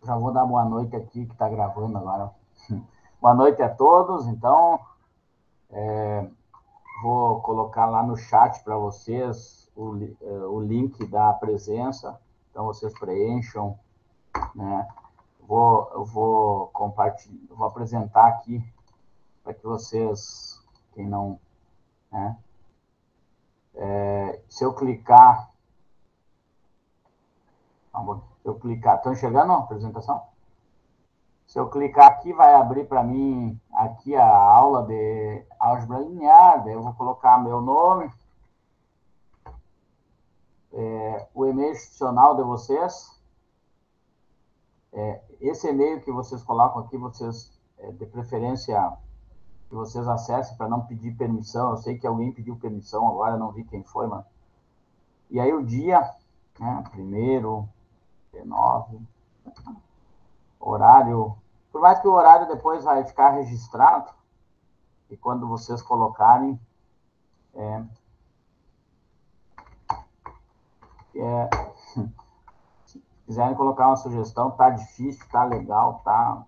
Já vou dar boa noite aqui, que está gravando agora. Boa noite a todos. Então, vou colocar lá no chat para vocês o link da presença. Então, vocês preencham, né? Eu vou compartilhar, vou apresentar aqui para que vocês, quem não, né? Se eu clicar, estão enxergando a apresentação? Se eu clicar aqui, vai abrir para mim aqui a aula de álgebra linear, daí eu vou colocar meu nome, o e-mail institucional de vocês. Esse e-mail que vocês colocam aqui, vocês, de preferência, que vocês acessem para não pedir permissão. Eu sei que alguém pediu permissão agora, eu não vi quem foi, mano. E aí o dia, né, 1º de 9, horário, por mais que o horário depois vai ficar registrado, e quando vocês colocarem, se quiserem colocar uma sugestão, tá difícil, tá legal, tá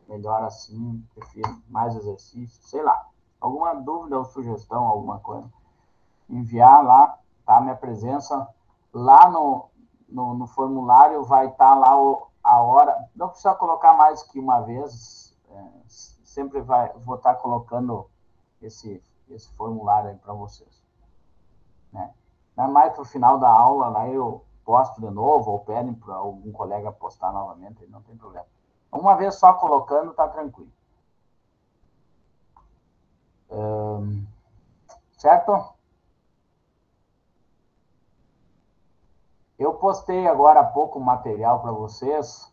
melhor assim, prefiro mais exercício, sei lá. Alguma dúvida ou sugestão, alguma coisa, enviar lá, tá? Minha presença lá no formulário vai estar lá a hora. Não precisa colocar mais que uma vez, sempre vou estar colocando esse formulário aí para vocês, né? Mais para o final da aula, lá eu posto de novo, ou pedem para algum colega postar novamente, não tem problema. Uma vez só colocando, tá tranquilo. Certo? Eu postei agora há pouco material para vocês.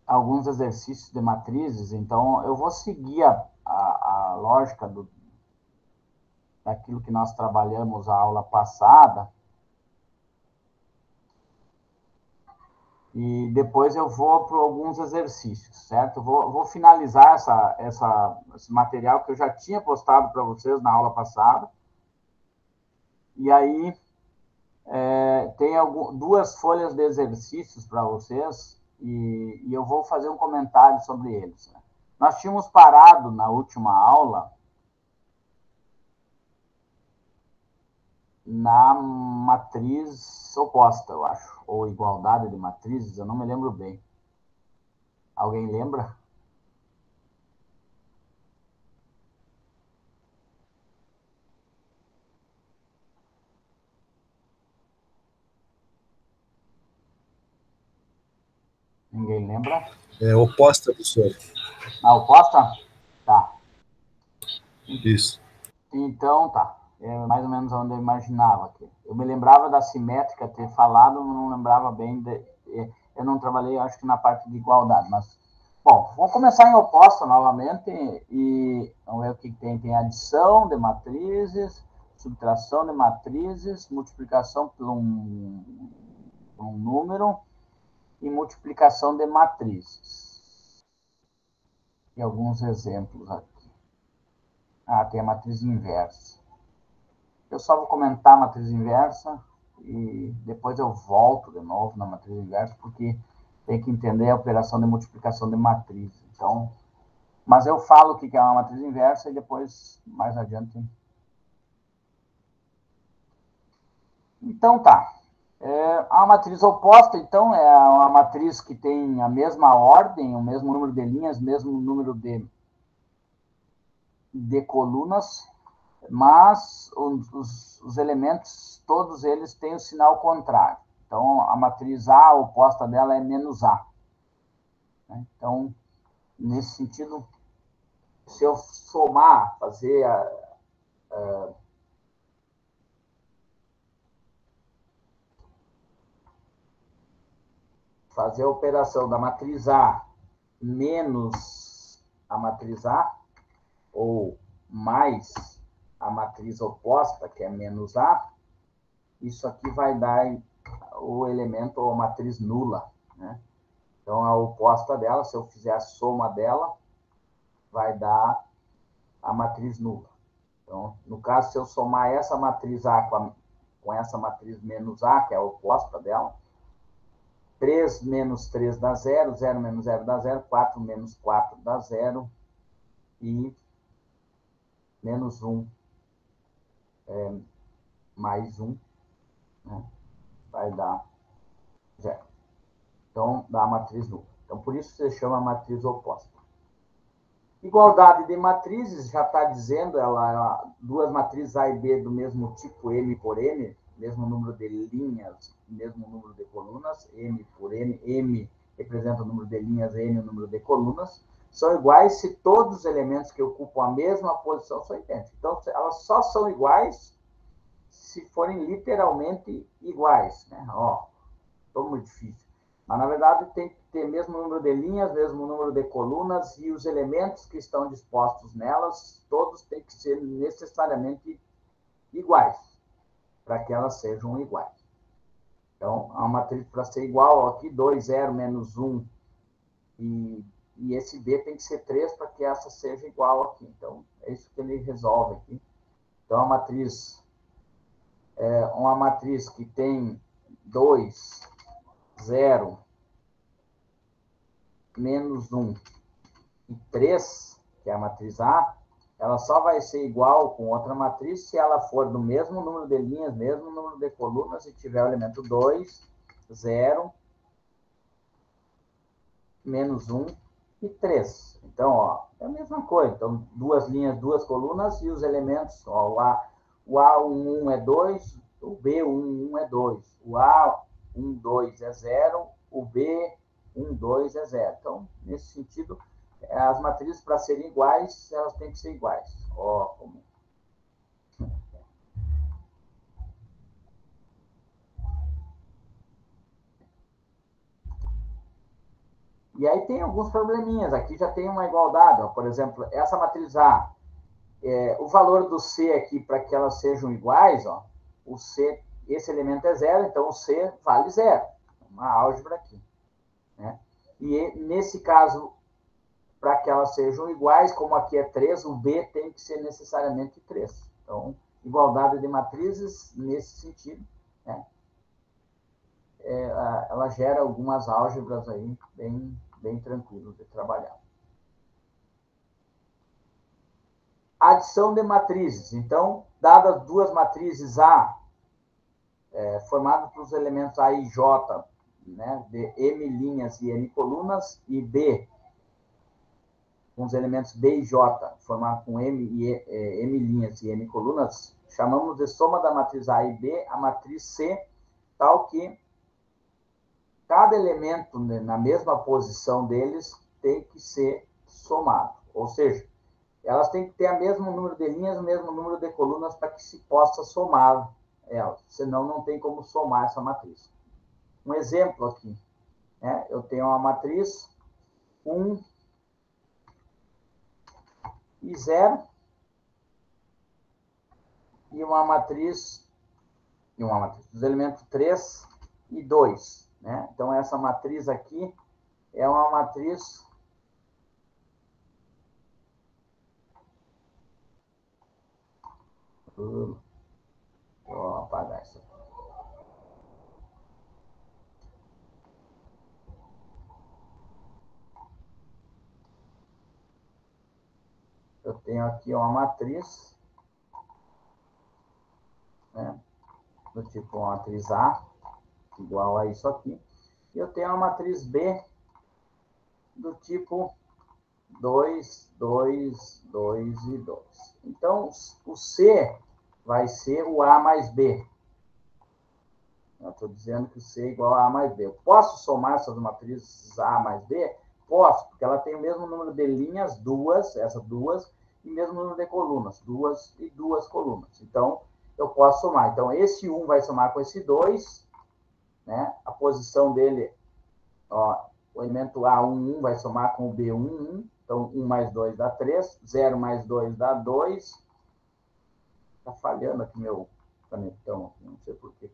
Alguns exercícios de matrizes, então eu vou seguir a lógica daquilo que nós trabalhamos a aula passada, e depois eu vou para alguns exercícios, certo? Vou finalizar esse material que eu já tinha postado para vocês na aula passada, e aí tem duas folhas de exercícios para vocês, e eu vou fazer um comentário sobre eles, né? Nós tínhamos parado na última aula na matriz oposta, eu acho, ou igualdade de matrizes, eu não me lembro bem. Alguém lembra? Ninguém lembra? Oposta, professor. Oposta? Tá. Isso. Então, tá. É mais ou menos onde eu imaginava aqui. Eu me lembrava da simétrica ter falado, não lembrava bem. Eu não trabalhei, acho que na parte de igualdade, mas... Bom, vamos começar em oposta novamente e vamos ver o que tem. Tem adição de matrizes, subtração de matrizes, multiplicação por um número e multiplicação de matrizes. E alguns exemplos aqui. Tem a matriz inversa. Eu só vou comentar a matriz inversa e depois eu volto de novo na matriz inversa, porque tem que entender a operação de multiplicação de matriz. Então, mas eu falo o que é uma matriz inversa e depois, mais adiante. Então, tá. A matriz oposta, então, é uma matriz que tem a mesma ordem, o mesmo número de linhas, mesmo número de colunas, mas os elementos, todos eles têm o sinal contrário. Então, a matriz A, a oposta dela é menos A. Então, nesse sentido, se eu somar, fazer a operação da matriz A menos a matriz A, ou mais a matriz oposta, que é menos A, isso aqui vai dar o elemento ou a matriz nula, né? Então, a oposta dela, se eu fizer a soma dela, vai dar a matriz nula. Então, no caso, se eu somar essa matriz A com essa matriz menos A, que é a oposta dela. 3 menos 3 dá 0, 0 menos 0 dá 0, 4 menos 4 dá 0, e menos 1 mais 1, né, vai dar 0. Então, dá a matriz nula. Então, por isso se chama matriz oposta. Igualdade de matrizes, já está dizendo, duas matrizes A e B do mesmo tipo, M por N, mesmo número de linhas, mesmo número de colunas, M por N, M representa o número de linhas, N o número de colunas, são iguais se todos os elementos que ocupam a mesma posição são idênticos. Então, elas só são iguais se forem literalmente iguais, né? Ó, tô muito difícil. Mas, na verdade, tem que ter mesmo número de linhas, mesmo número de colunas, e os elementos que estão dispostos nelas, todos têm que ser necessariamente iguais, para que elas sejam iguais. Então, a matriz para ser igual, aqui, 2, 0, menos 1, e esse B tem que ser 3 para que essa seja igual aqui. Então, é isso que ele resolve aqui. Então, a matriz é uma matriz que tem 2, 0, menos 1 e 3, que é a matriz A, ela só vai ser igual com outra matriz se ela for do mesmo número de linhas, mesmo número de colunas, e tiver o elemento 2, 0, menos 1 e 3. Então, ó, é a mesma coisa. Então, duas linhas, duas colunas, e os elementos, ó, o A11 é 2, o B11 é 2, o A12 é 0, o B12 é 0. Então, nesse sentido, as matrizes, para serem iguais, elas têm que ser iguais. Ó, como... E aí tem alguns probleminhas. Aqui já tem uma igualdade. Ó. Por exemplo, essa matriz A, o valor do C aqui, para que elas sejam iguais, ó, o C, esse elemento é 0, então o C vale 0. Uma álgebra aqui. Né? E nesse caso, para que elas sejam iguais, como aqui é 3, o B tem que ser necessariamente 3. Então, igualdade de matrizes, nesse sentido, né? Ela gera algumas álgebras aí bem tranquilos de trabalhar. Adição de matrizes. Então, dadas duas matrizes A, formadas pelos elementos A e J, né, de M linhas e N colunas, e B, com os elementos B e J, formados com M linhas e N colunas, chamamos de soma da matriz A e B a matriz C, tal que cada elemento, né, na mesma posição deles tem que ser somado. Ou seja, elas têm que ter o mesmo número de linhas, o mesmo número de colunas para que se possa somar elas. Senão, não tem como somar essa matriz. Um exemplo aqui. Né? Eu tenho uma matriz 1 e 0 e uma matriz dos elementos 3 e 2. Né? Então, essa matriz aqui é uma matriz... Vou apagar isso aqui. Eu tenho aqui uma matriz, né, do tipo uma matriz A, igual a isso aqui. E eu tenho uma matriz B do tipo 2, 2, 2 e 2. Então, o C vai ser o A mais B. Eu estou dizendo que o C é igual a A mais B. Eu posso somar essas matrizes A mais B? Posso, porque ela tem o mesmo número de linhas, essas duas, e o mesmo número de colunas, 2 e 2 colunas. Então, eu posso somar. Então, esse 1 vai somar com esse 2, né? A posição dele, ó, o elemento A11 vai somar com o B11, então 1 mais 2 dá 3, 0 mais 2 dá 2. Está falhando aqui meu canetão, não sei por que.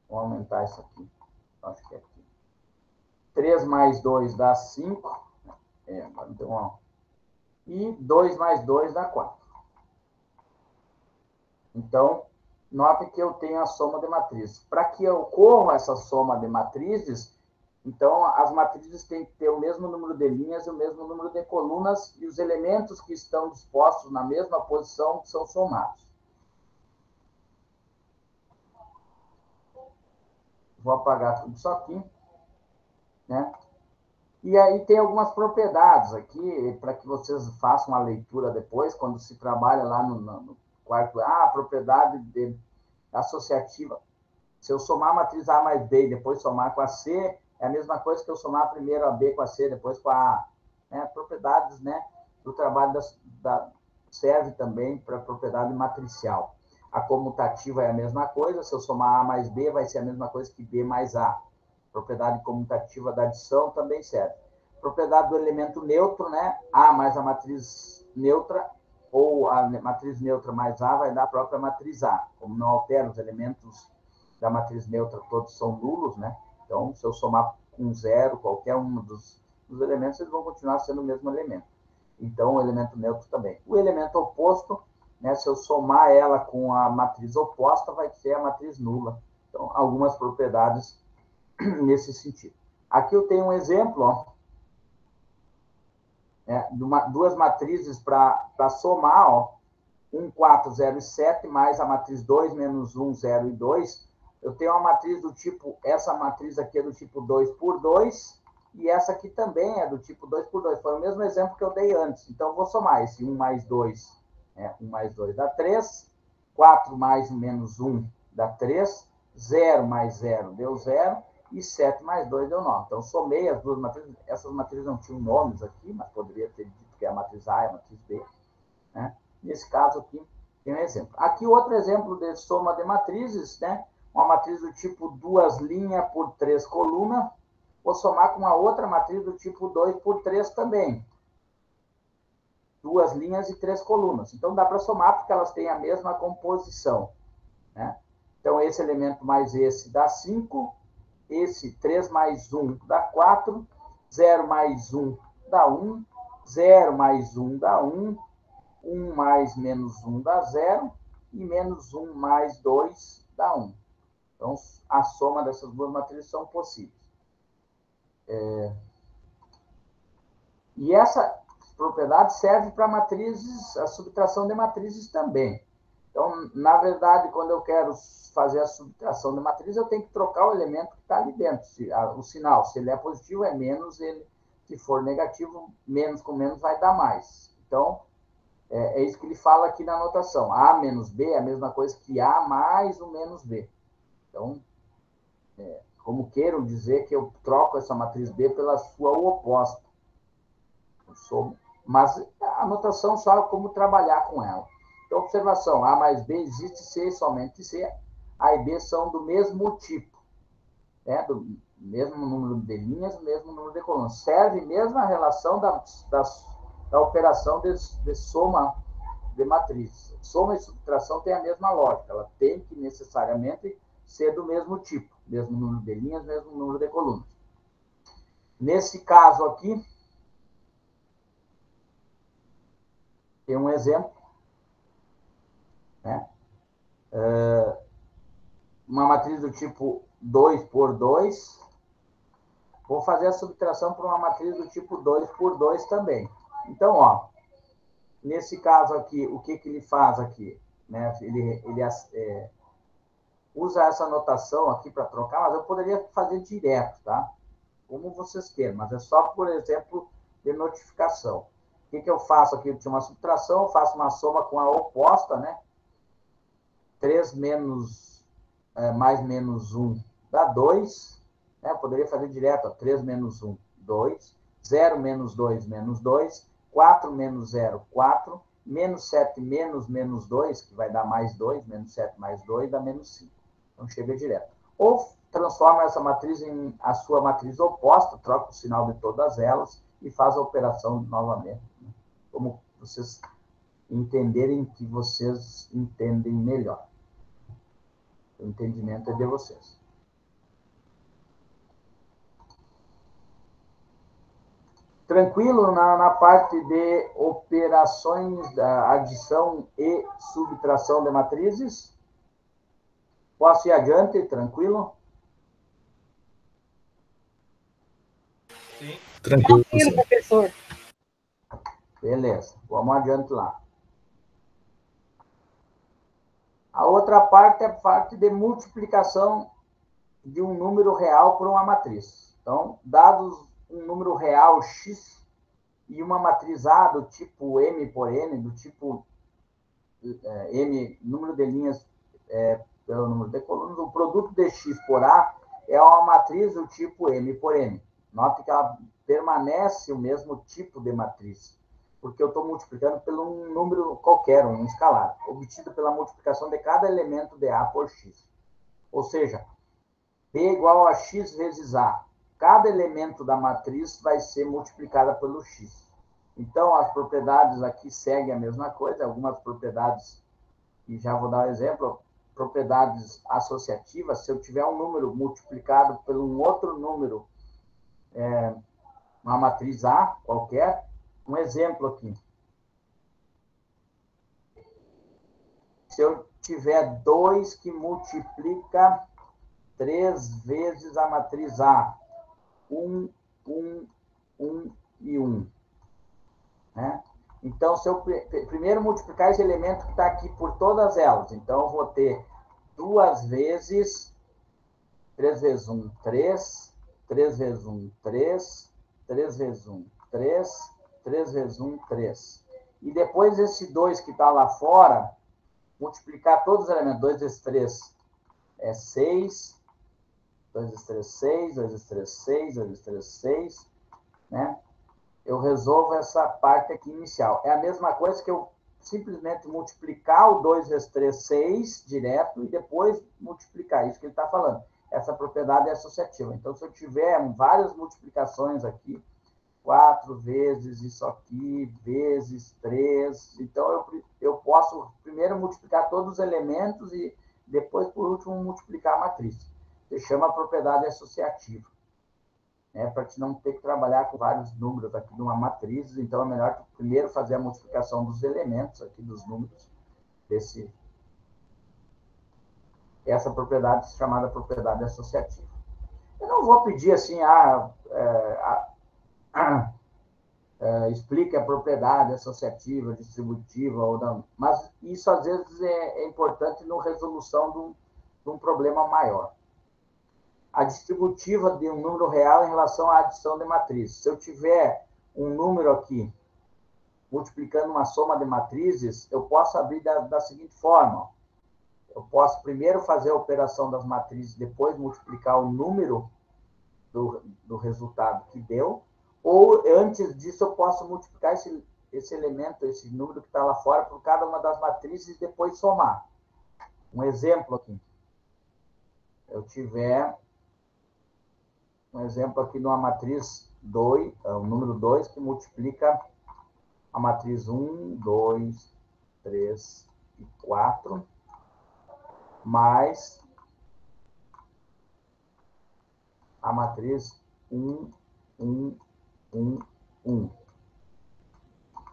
Vou aumentar isso aqui, acho que é aqui. 3 mais 2 dá 5, agora deu uma... E 2 mais 2 dá 4. Então, note que eu tenho a soma de matrizes. Para que ocorra essa soma de matrizes, então, as matrizes têm que ter o mesmo número de linhas e o mesmo número de colunas, e os elementos que estão dispostos na mesma posição são somados. Vou apagar tudo isso aqui, né? E aí tem algumas propriedades aqui, para que vocês façam a leitura depois, quando se trabalha lá no quarto A, a propriedade associativa. Se eu somar a matriz A mais B e depois somar com a C, é a mesma coisa que eu somar primeiro a B com a C, depois com a A. Né? Propriedades, né, do trabalho serve também para a propriedade matricial. A comutativa é a mesma coisa, se eu somar A mais B, vai ser a mesma coisa que B mais A. Propriedade comutativa da adição também serve. Propriedade do elemento neutro, né? A mais a matriz neutra, ou a matriz neutra mais A vai dar a própria matriz A. Como não altera os elementos da matriz neutra, todos são nulos, né? Então, se eu somar com zero, qualquer um dos elementos, eles vão continuar sendo o mesmo elemento. Então, o elemento neutro também. O elemento oposto, né, se eu somar ela com a matriz oposta, vai ser a matriz nula. Então, algumas propriedades nesse sentido. Aqui eu tenho um exemplo, ó, duas matrizes para somar, ó, 1, 4, 0 e 7, mais a matriz 2, menos 1, 0 e 2. Eu tenho uma matriz do tipo, essa matriz aqui é do tipo 2 por 2, e essa aqui também é do tipo 2 por 2. Foi o mesmo exemplo que eu dei antes. Então, eu vou somar esse 1 mais 2, 1 mais 2 dá 3, 4 mais menos 1 dá 3, 0 mais 0 deu 0, e 7 mais 2 deu 9. Então, somei as duas matrizes. Essas matrizes não tinham nomes aqui, mas poderia ter dito que é a matriz A e a matriz B. Né? Nesse caso aqui, tem um exemplo. Aqui, outro exemplo de soma de matrizes, né? Uma matriz do tipo 2 linhas por 3 colunas. Vou somar com uma outra matriz do tipo 2 por 3 também. 2 linhas e 3 colunas. Então, dá para somar porque elas têm a mesma composição. Né? Então, esse elemento mais esse dá 5. Esse 3 mais 1 dá 4. 0 mais 1 dá 1. 0 mais 1 dá 1. 1 mais menos 1 dá 0. E menos 1 mais 2 dá 1. Então, a soma dessas duas matrizes são possíveis. E essa propriedade serve para matrizes, a subtração de matrizes também. Então, na verdade, quando eu quero fazer a subtração de matriz, eu tenho que trocar o elemento que está ali dentro. O sinal, se ele é positivo, é menos, se for negativo, menos com menos vai dar mais. Então, é isso que ele fala aqui na notação. A menos B é a mesma coisa que A mais o menos B. Então, como queiram dizer que eu troco essa matriz B pela sua oposta. Mas a notação sabe como trabalhar com ela. Então, observação, A mais B existe C, somente C. A e B são do mesmo tipo. Do mesmo número de linhas, mesmo número de colunas. Serve mesmo a relação da operação de soma de matrizes. Soma e subtração tem a mesma lógica. Ela tem que necessariamente ser do mesmo tipo. Mesmo número de linhas, mesmo número de colunas. Nesse caso aqui, tem um exemplo. Né? Uma matriz do tipo 2 por 2. Vou fazer a subtração para uma matriz do tipo 2 por 2 também. Então, ó, nesse caso aqui, o que ele faz aqui? Né? Ele usa essa notação aqui para trocar, mas eu poderia fazer direto, tá? Como vocês queiram, mas é só, por exemplo, de notificação. O que eu faço aqui? Eu tinha uma subtração, eu faço uma soma com a oposta, né? 3 menos, mais menos 1 dá 2. Né? Eu poderia fazer direto, ó, 3 menos 1, 2. 0 menos 2, menos 2. 4 menos 0, 4. Menos 7 menos menos 2, que vai dar mais 2. Menos 7 mais 2 dá menos 5. Então, chega direto. Ou transforma essa matriz em a sua matriz oposta, troca o sinal de todas elas e faz a operação novamente. Né? Como vocês entenderem que vocês entendem melhor. O entendimento é de vocês. Tranquilo na parte de operações da adição e subtração de matrizes? Posso ir adiante, tranquilo? Sim. Tranquilo, professor. Beleza, vamos adiante lá. A outra parte é a parte de multiplicação de um número real por uma matriz. Então, dados um número real x e uma matriz A do tipo M por N, do tipo M, número de linhas pelo número de colunas, o produto de x por A é uma matriz do tipo M por N. Note que ela permanece o mesmo tipo de matriz, porque eu estou multiplicando por um número qualquer, um escalar, obtido pela multiplicação de cada elemento de A por x. Ou seja, B igual a x vezes A. Cada elemento da matriz vai ser multiplicada pelo x. Então, as propriedades aqui seguem a mesma coisa, algumas propriedades, e já vou dar um exemplo, propriedades associativas. Se eu tiver um número multiplicado por um outro número, uma matriz A qualquer, um exemplo aqui. Se eu tiver 2 que multiplica 3 vezes a matriz A, 1, 1, 1 e 1. Né? Então, se eu primeiro multiplicar esse elemento que está aqui por todas elas, então eu vou ter 2 vezes 3 vezes 1, 3, 3 vezes 1, 3, 3 vezes 1, 3, 3 vezes 1, 3. E depois esse 2 que está lá fora, multiplicar todos os elementos, 2 vezes 3 é 6, 2 vezes 3, 6, 2 vezes 3, 6, 2 vezes 3, 6, né? Eu resolvo essa parte aqui inicial. É a mesma coisa que eu simplesmente multiplicar o 2 vezes 3, 6, direto, e depois multiplicar. Isso que ele está falando. Essa propriedade é associativa. Então, se eu tiver várias multiplicações aqui, 4 vezes isso aqui, vezes 3, então eu posso primeiro multiplicar todos os elementos e depois, por último, multiplicar a matriz. Se chama propriedade associativa. Para te não ter que trabalhar com vários números aqui numa matriz, então é melhor primeiro fazer a multiplicação dos elementos aqui, dos números, essa propriedade chamada propriedade associativa. Eu não vou pedir assim, explique a propriedade associativa, distributiva, ou não, mas isso às vezes é importante na resolução de um problema maior. A distributiva de um número real em relação à adição de matrizes. Se eu tiver um número aqui multiplicando uma soma de matrizes, eu posso abrir da seguinte forma. Eu posso primeiro fazer a operação das matrizes, depois multiplicar o número do resultado que deu, ou antes disso eu posso multiplicar esse elemento, esse número que está lá fora, por cada uma das matrizes e depois somar. Um exemplo aqui. Eu tiver um exemplo aqui de uma matriz 2, o número 2, que multiplica a matriz 1, 2, 3 e 4, mais a matriz 1, 1, 1, 1.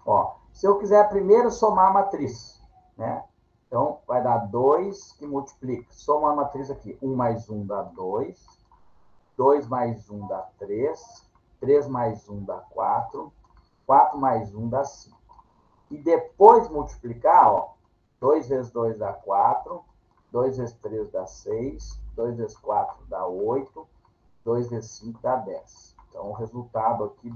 Ó, se eu quiser primeiro somar a matriz, né? Então, vai dar 2 que multiplica. Soma a matriz aqui. 1 mais 1 dá 2. 2 mais 1 dá 3. 3 mais 1 dá 4. 4 mais 1 dá 5. E depois multiplicar, ó, 2 vezes 2 dá 4. 2 vezes 3 dá 6. 2 vezes 4 dá 8. 2 vezes 5 dá 10. Então, o resultado aqui,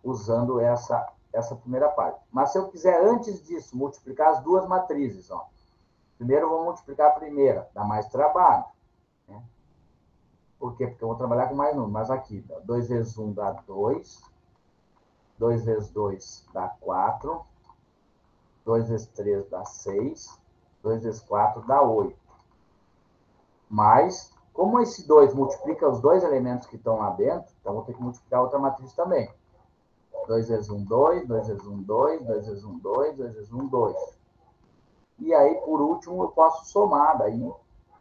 usando essa primeira parte. Mas se eu quiser, antes disso, multiplicar as duas matrizes, ó. Primeiro eu vou multiplicar a primeira, dá mais trabalho. Né? Por quê? Porque eu vou trabalhar com mais número. Mas aqui, 2 vezes 1 dá 2. 2 vezes 2 dá 4. 2 vezes 3 dá 6. 2 vezes 4 dá 8. Mas, como esse 2 multiplica os dois elementos que estão lá dentro, então vou ter que multiplicar outra matriz também. 2 vezes 1, 2, 2 vezes 1, 2, 2 vezes 1, 2, 2 vezes 1, 2. E aí, por último, eu posso somar daí.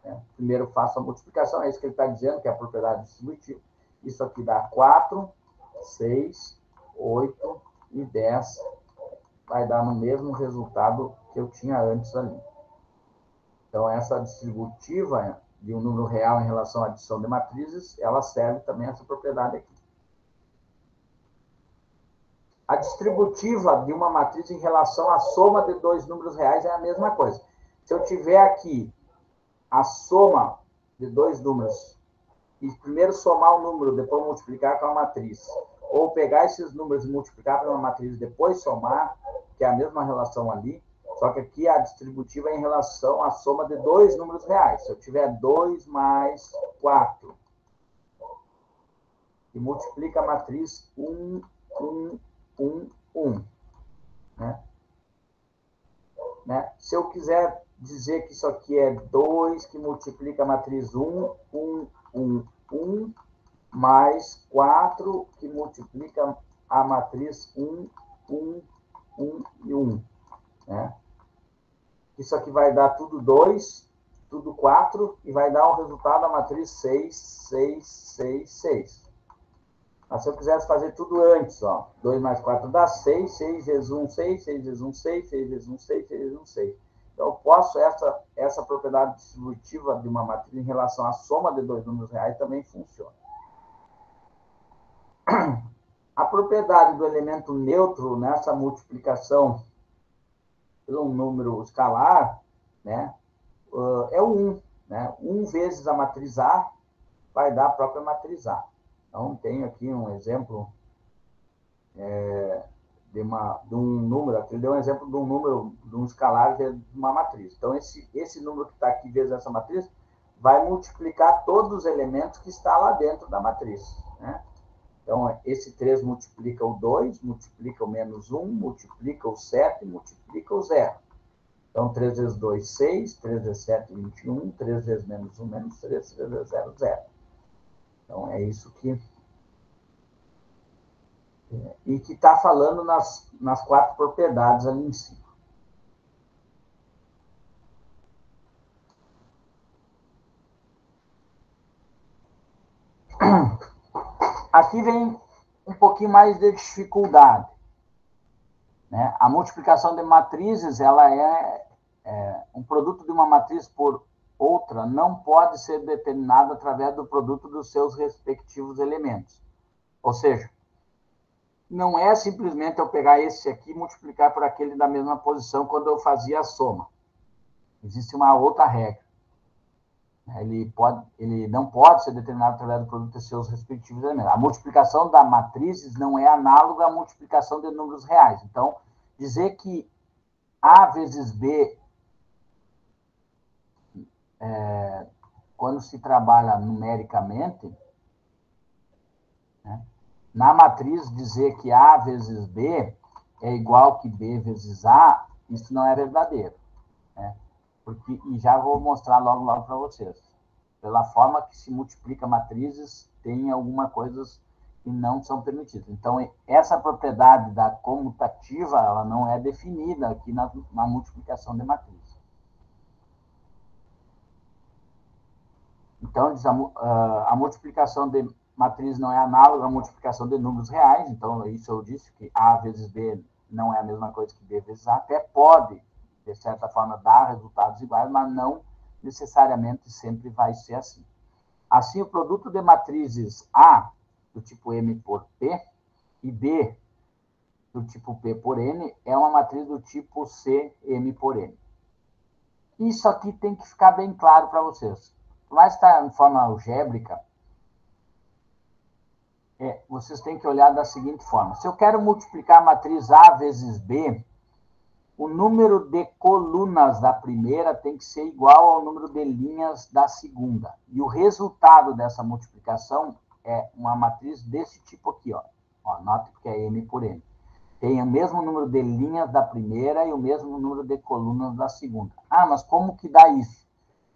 Né? Primeiro faço a multiplicação, é isso que ele está dizendo, que é a propriedade distributiva. Isso aqui dá 4, 6, 8 e 10. Vai dar no mesmo resultado que eu tinha antes ali. Então, essa distributiva de um número real em relação à adição de matrizes, ela serve também essa propriedade aqui. A distributiva de uma matriz em relação à soma de dois números reais é a mesma coisa. Se eu tiver aqui a soma de dois números e primeiro somar o número, depois multiplicar com a matriz, ou pegar esses números e multiplicar pela matriz e depois somar, que é a mesma relação ali, só que aqui a distributiva é em relação à soma de dois números reais. Se eu tiver 2 mais 4, e multiplica a matriz 1, 1, 1, 1. Né? Se eu quiser dizer que isso aqui é 2 que multiplica a matriz 1, 1, 1, 1, mais 4 que multiplica a matriz 1, 1, 1 e 1. Né? Isso aqui vai dar tudo 2, tudo 4, e vai dar o resultado da matriz 6, 6, 6, 6. Mas se eu quisesse fazer tudo antes, ó, 2 mais 4 dá 6, 6 vezes 1, 6, 6 vezes 1, 6, 6 vezes 1, 6, 6 vezes 1, 6. Então, eu posso, essa propriedade distributiva de uma matriz em relação à soma de dois números reais também funciona. A propriedade do elemento neutro nessa multiplicação por um número escalar, né, é o 1. Né? 1 vezes a matriz A vai dar a própria matriz A. Então, tenho aqui um exemplo de um número, aqui ele deu um exemplo de um número, de um escalar de uma matriz. Então, esse número que está aqui vezes essa matriz vai multiplicar todos os elementos que está lá dentro da matriz. Né? Então, esse 3 multiplica o 2, multiplica o menos 1, multiplica o 7, multiplica o 0. Então, 3 vezes 2, 6, 3 vezes 7, 21, 3 vezes menos 1, menos 3, 3 vezes 0, 0. Então, é isso que... E que está falando nas 4 propriedades ali em cima. Aqui vem um pouquinho mais de dificuldade. Né? A multiplicação de matrizes, ela um produto de uma matriz por outra não pode ser determinado através do produto dos seus respectivos elementos. Ou seja, não é simplesmente eu pegar esse aqui e multiplicar por aquele da mesma posição quando eu fazia a soma. Existe uma outra regra. Ele não pode ser determinado através do produto de seus respectivos elementos. A multiplicação da matrizes não é análoga à multiplicação de números reais. Então, dizer que A vezes B, quando se trabalha numericamente, né, na matriz dizer que A vezes B é igual que B vezes A, isso não é verdadeiro. Né? E já vou mostrar logo para vocês. Pela forma que se multiplica matrizes, tem algumas coisas que não são permitidas. Então, essa propriedade da comutativa, ela não é definida aqui na multiplicação de matriz. Então, a multiplicação de matriz não é análoga à multiplicação de números reais. Então, isso eu disse que A vezes B não é a mesma coisa que B vezes A. Até pode, de certa forma, dar resultados iguais, mas não necessariamente sempre vai ser assim. Assim, o produto de matrizes A, do tipo M por P, e B, do tipo P por N, é uma matriz do tipo C, M por N. Isso aqui tem que ficar bem claro para vocês. Por mais que está em forma algébrica, vocês têm que olhar da seguinte forma. Se eu quero multiplicar a matriz A vezes B, o número de colunas da primeira tem que ser igual ao número de linhas da segunda. E o resultado dessa multiplicação é uma matriz desse tipo aqui. Note que é M por N. Tem o mesmo número de linhas da primeira e o mesmo número de colunas da segunda. Ah, mas como que dá isso?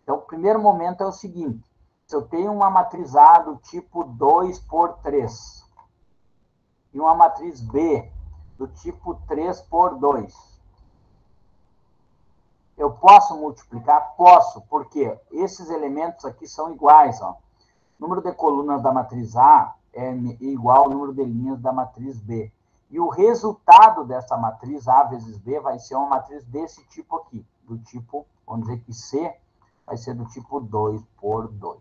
Então, o primeiro momento é o seguinte. Se eu tenho uma matriz A do tipo 2 por 3 e uma matriz B do tipo 3 por 2, eu posso multiplicar? Posso, porque esses elementos aqui são iguais. O número de colunas da matriz A é igual ao número de linhas da matriz B. E o resultado dessa matriz A vezes B vai ser uma matriz desse tipo aqui, do tipo, vamos dizer que C vai ser do tipo 2 por 2.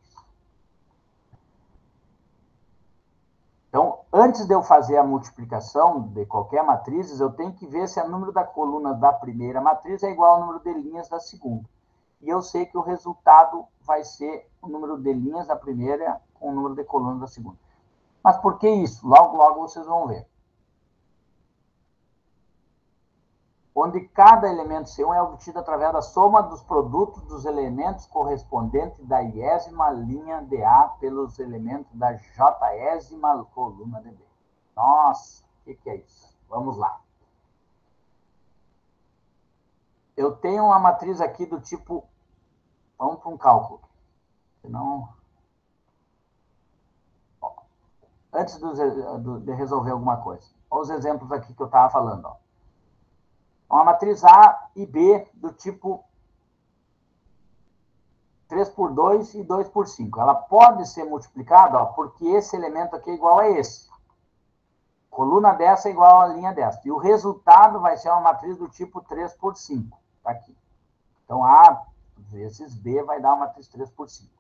Então, antes de eu fazer a multiplicação de qualquer matriz, eu tenho que ver se o número da coluna da primeira matriz é igual ao número de linhas da segunda. E eu sei que o resultado vai ser o número de linhas da primeira com o número de colunas da segunda. Mas por que isso? Logo, logo vocês vão ver. Onde cada elemento C1 é obtido através da soma dos produtos dos elementos correspondentes da iésima linha de A pelos elementos da jésima coluna de B. Nossa, o que é isso? Vamos lá. Eu tenho uma matriz aqui do tipo... Vamos para um cálculo. Senão... Antes de resolver alguma coisa. Olha os exemplos aqui que eu estava falando. Ó. Uma matriz A e B do tipo 3 por 2 e 2 por 5. Ela pode ser multiplicada, ó, porque esse elemento aqui é igual a esse. Coluna dessa é igual a linha dessa. E o resultado vai ser uma matriz do tipo 3 por 5. Tá aqui. Então, A vezes B vai dar uma matriz 3 por 5.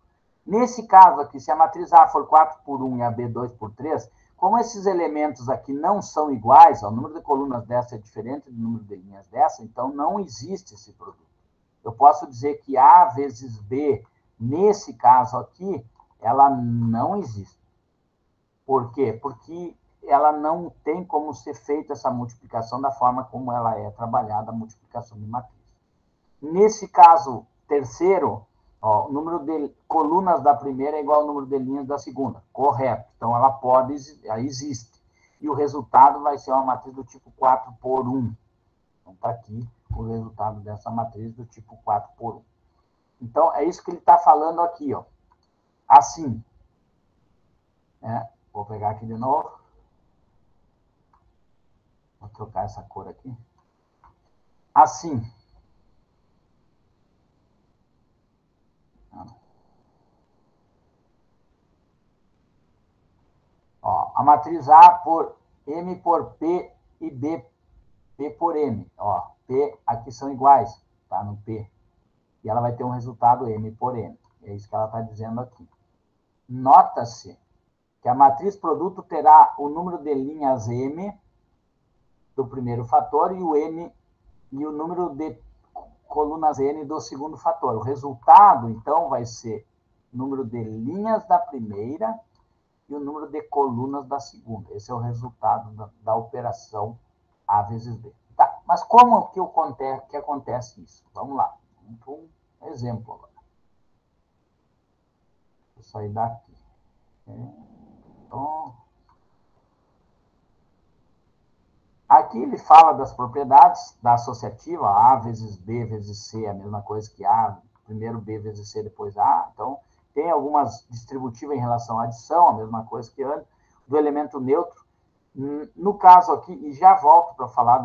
Nesse caso aqui, se a matriz A for 4 por 1 e a B 2 por 3, como esses elementos aqui não são iguais, ó, o número de colunas dessa é diferente do número de linhas dessa, então não existe esse produto. Eu posso dizer que A vezes B, nesse caso aqui, ela não existe. Por quê? Porque ela não tem como ser feita essa multiplicação da forma como ela é trabalhada, a multiplicação de matriz. Nesse caso terceiro, ó, o número de colunas da primeira é igual ao número de linhas da segunda. Correto. Então, ela pode, ela existe. E o resultado vai ser uma matriz do tipo 4 por 1. Então, está aqui o resultado dessa matriz do tipo 4 por 1. Então, é isso que ele está falando aqui, ó. Assim. Vou pegar aqui de novo. Vou trocar essa cor aqui. Assim. Ó, a matriz A por M por P e B, P por M. Ó, P aqui são iguais, tá? No P. E ela vai ter um resultado M por M. É isso que ela está dizendo aqui. Nota-se que a matriz produto terá o número de linhas M do primeiro fator e o N e o número de colunas N do segundo fator. O resultado, então, vai ser o número de linhas da primeira e o número de colunas da segunda. Esse é o resultado da operação A vezes B. Tá, mas como que acontece isso? Vamos lá. Vamos para um exemplo agora. Vou sair daqui. Então, aqui ele fala das propriedades da associativa, A vezes B vezes C, a mesma coisa que A, primeiro B vezes C, depois A. Então, tem algumas distributivas em relação à adição, a mesma coisa que antes, do elemento neutro. No caso aqui, e já volto para falar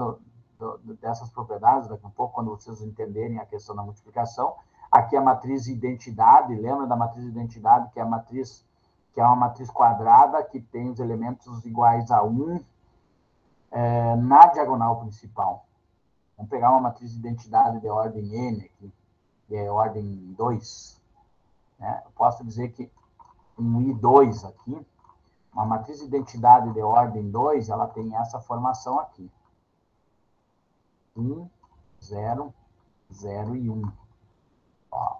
dessas propriedades daqui a pouco, quando vocês entenderem a questão da multiplicação. Aqui a matriz identidade, lembra da matriz identidade, que é uma matriz quadrada, que tem os elementos iguais a 1, na diagonal principal. Vamos pegar uma matriz de identidade de ordem N aqui, que é ordem 2. Né? Eu posso dizer que um I2 aqui, uma matriz de identidade de ordem 2, ela tem essa formação aqui. 1, 0, 0 e 1. Ó,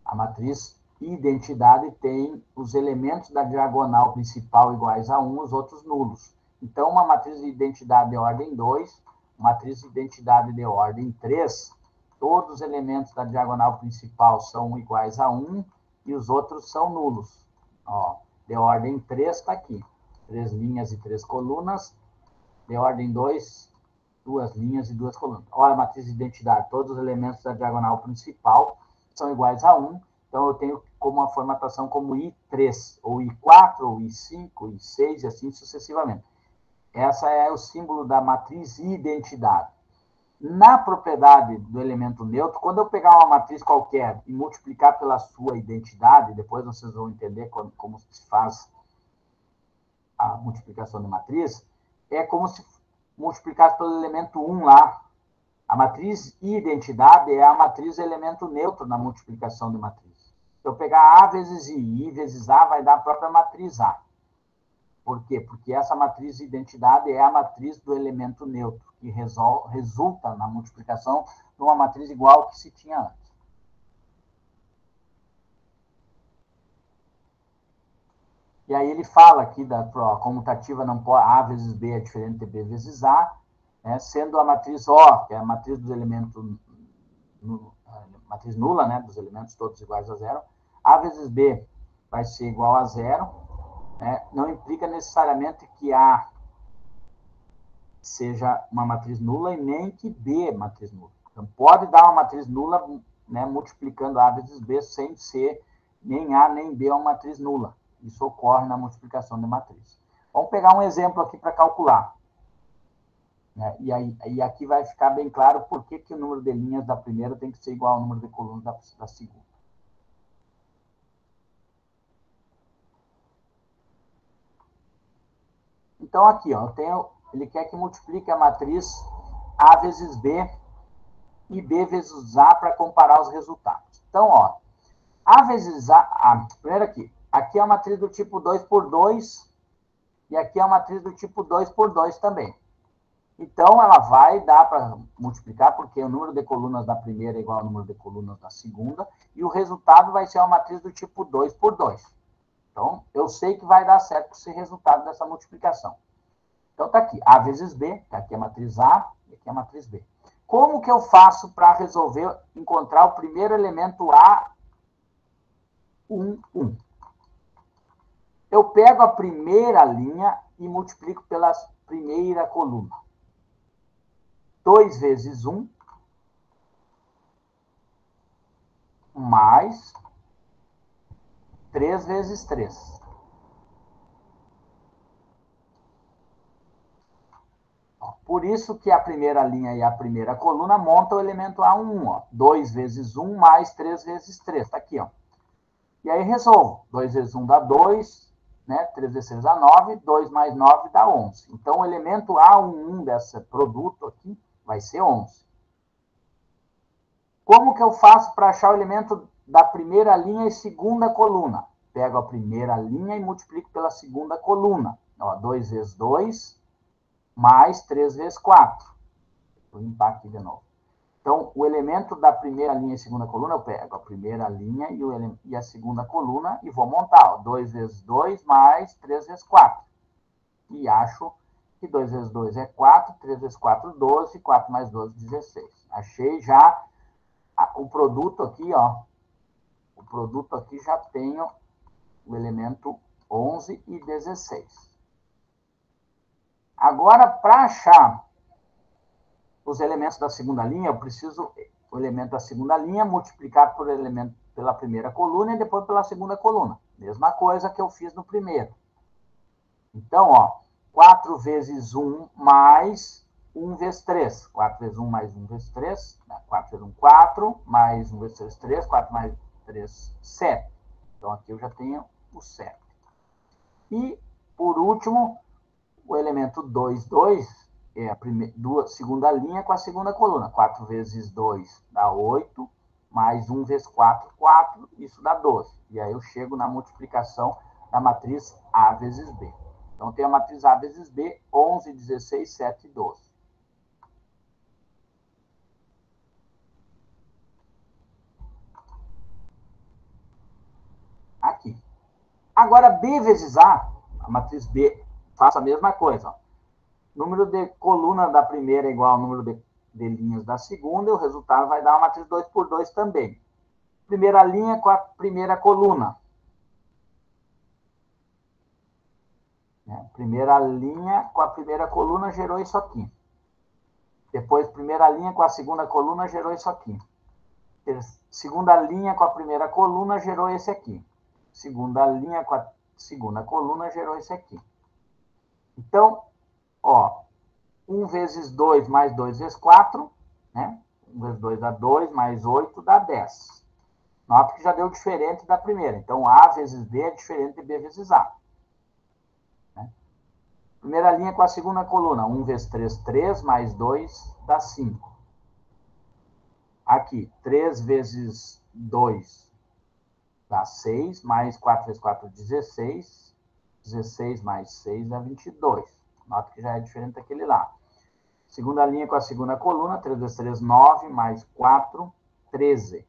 a matriz identidade tem os elementos da diagonal principal iguais a 1, os outros nulos. Então, uma matriz de identidade de ordem 2, matriz de identidade de ordem 3, todos os elementos da diagonal principal são iguais a 1 e os outros são nulos. Ó, de ordem 3 está aqui. 3 linhas e 3 colunas. De ordem 2, 2 linhas e 2 colunas. Olha a matriz de identidade. Todos os elementos da diagonal principal são iguais a 1. Então, eu tenho como uma formatação como I3, ou I4, ou I5, I6, e assim sucessivamente. Essa é o símbolo da matriz identidade. Na propriedade do elemento neutro, quando eu pegar uma matriz qualquer e multiplicar pela sua identidade, depois vocês vão entender como se faz a multiplicação de matriz, é como se multiplicasse pelo elemento 1 lá, A matriz identidade é a matriz elemento neutro na multiplicação de matriz. Se eu pegar A vezes I vezes A, vai dar a própria matriz A. Por quê? Porque essa matriz identidade é a matriz do elemento neutro, que resulta na multiplicação de uma matriz igual que se tinha antes. E aí ele fala aqui da comutativa não pode, A vezes B é diferente de B vezes A, né, sendo a matriz O, que é a matriz dos elementos, matriz nula, né, dos elementos todos iguais a zero, A vezes B vai ser igual a zero, né, não implica necessariamente que A seja uma matriz nula e nem que B é matriz nula. Então, pode dar uma matriz nula, né, multiplicando A vezes B sem ser nem A nem B é uma matriz nula. Isso ocorre na multiplicação de matriz. Vamos pegar um exemplo aqui para calcular. Né? E aqui vai ficar bem claro por que o número de linhas da primeira tem que ser igual ao número de colunas da segunda. Então, aqui, ó, ele quer que multiplique a matriz A vezes B e B vezes A para comparar os resultados. Então, ó, A vezes A, primeiro aqui é a matriz do tipo 2 por 2 e aqui é a matriz do tipo 2 por 2 também. Então, ela vai dar para multiplicar, porque o número de colunas da primeira é igual ao número de colunas da segunda, e o resultado vai ser uma matriz do tipo 2 por 2. Então, eu sei que vai dar certo esse resultado dessa multiplicação. Então, está aqui, A vezes B, tá aqui a matriz A e aqui a matriz B. Como que eu faço para resolver, encontrar o primeiro elemento A, 1, 1? Eu pego a primeira linha e multiplico pela primeira coluna. 2 vezes 1, mais 3 vezes 3. Por isso que a primeira linha e a primeira coluna montam o elemento A1. Ó. 2 vezes 1 mais 3 vezes 3. Está aqui. Ó. E aí resolvo. 2 vezes 1 dá 2, né? 3 vezes 3 dá 9, 2 mais 9 dá 11. Então, o elemento A11 desse produto aqui vai ser 11. Como que eu faço para achar o elemento da primeira linha e segunda coluna? Pego a primeira linha e multiplico pela segunda coluna. Ó, 2 vezes 2, mais 3 vezes 4. Vou limpar aqui de novo. Então, o elemento da primeira linha e segunda coluna, eu pego a primeira linha e a segunda coluna e vou montar. Ó, 2 vezes 2 mais 3 vezes 4. E acho que 2 vezes 2 é 4, 3 vezes 4, 12, 4 mais 12, 16. Achei já o produto aqui, ó. O produto aqui já tenho o elemento 11 e 16. Agora, para achar os elementos da segunda linha, eu preciso o elemento da segunda linha multiplicar por elemento pela primeira coluna e depois pela segunda coluna. Mesma coisa que eu fiz no primeiro. Então, ó, 4 vezes 1 mais 1 vezes 3. 4 vezes 1 mais 1 vezes 3. 4 vezes 1, 4. Mais 1 vezes 3, 3. 4 mais 3, 7. Então, aqui eu já tenho o 7. E, por último, o elemento 2, 2 é a segunda linha com a segunda coluna. 4 vezes 2 dá 8, mais 1 vezes 4, 4, isso dá 12. E aí eu chego na multiplicação da matriz A vezes B. Então, tem a matriz A vezes B, 11, 16, 7 e 12. Aqui. Agora, B vezes A matriz B, faço a mesma coisa. Ó. Número de coluna da primeira é igual ao número de linhas da segunda, e o resultado vai dar uma matriz 2 por 2 também. Primeira linha com a primeira coluna. Primeira linha com a primeira coluna gerou isso aqui. Depois, primeira linha com a segunda coluna gerou isso aqui. Segunda linha com a primeira coluna gerou esse aqui. Segunda linha com a segunda coluna gerou esse aqui. Então, ó, 1 vezes 2 mais 2 vezes 4, né? 1 vezes 2 dá 2, mais 8 dá 10. Nota que já deu diferente da primeira. Então, A vezes B é diferente de B vezes A. Primeira linha com a segunda coluna. 1 vezes 3, 3, mais 2 dá 5. Aqui, 3 vezes 2 dá 6, mais 4 vezes 4, 16. 16 mais 6 dá 22. Nota que já é diferente daquele lá. Segunda linha com a segunda coluna, 3 vezes 3, 9, mais 4, 13.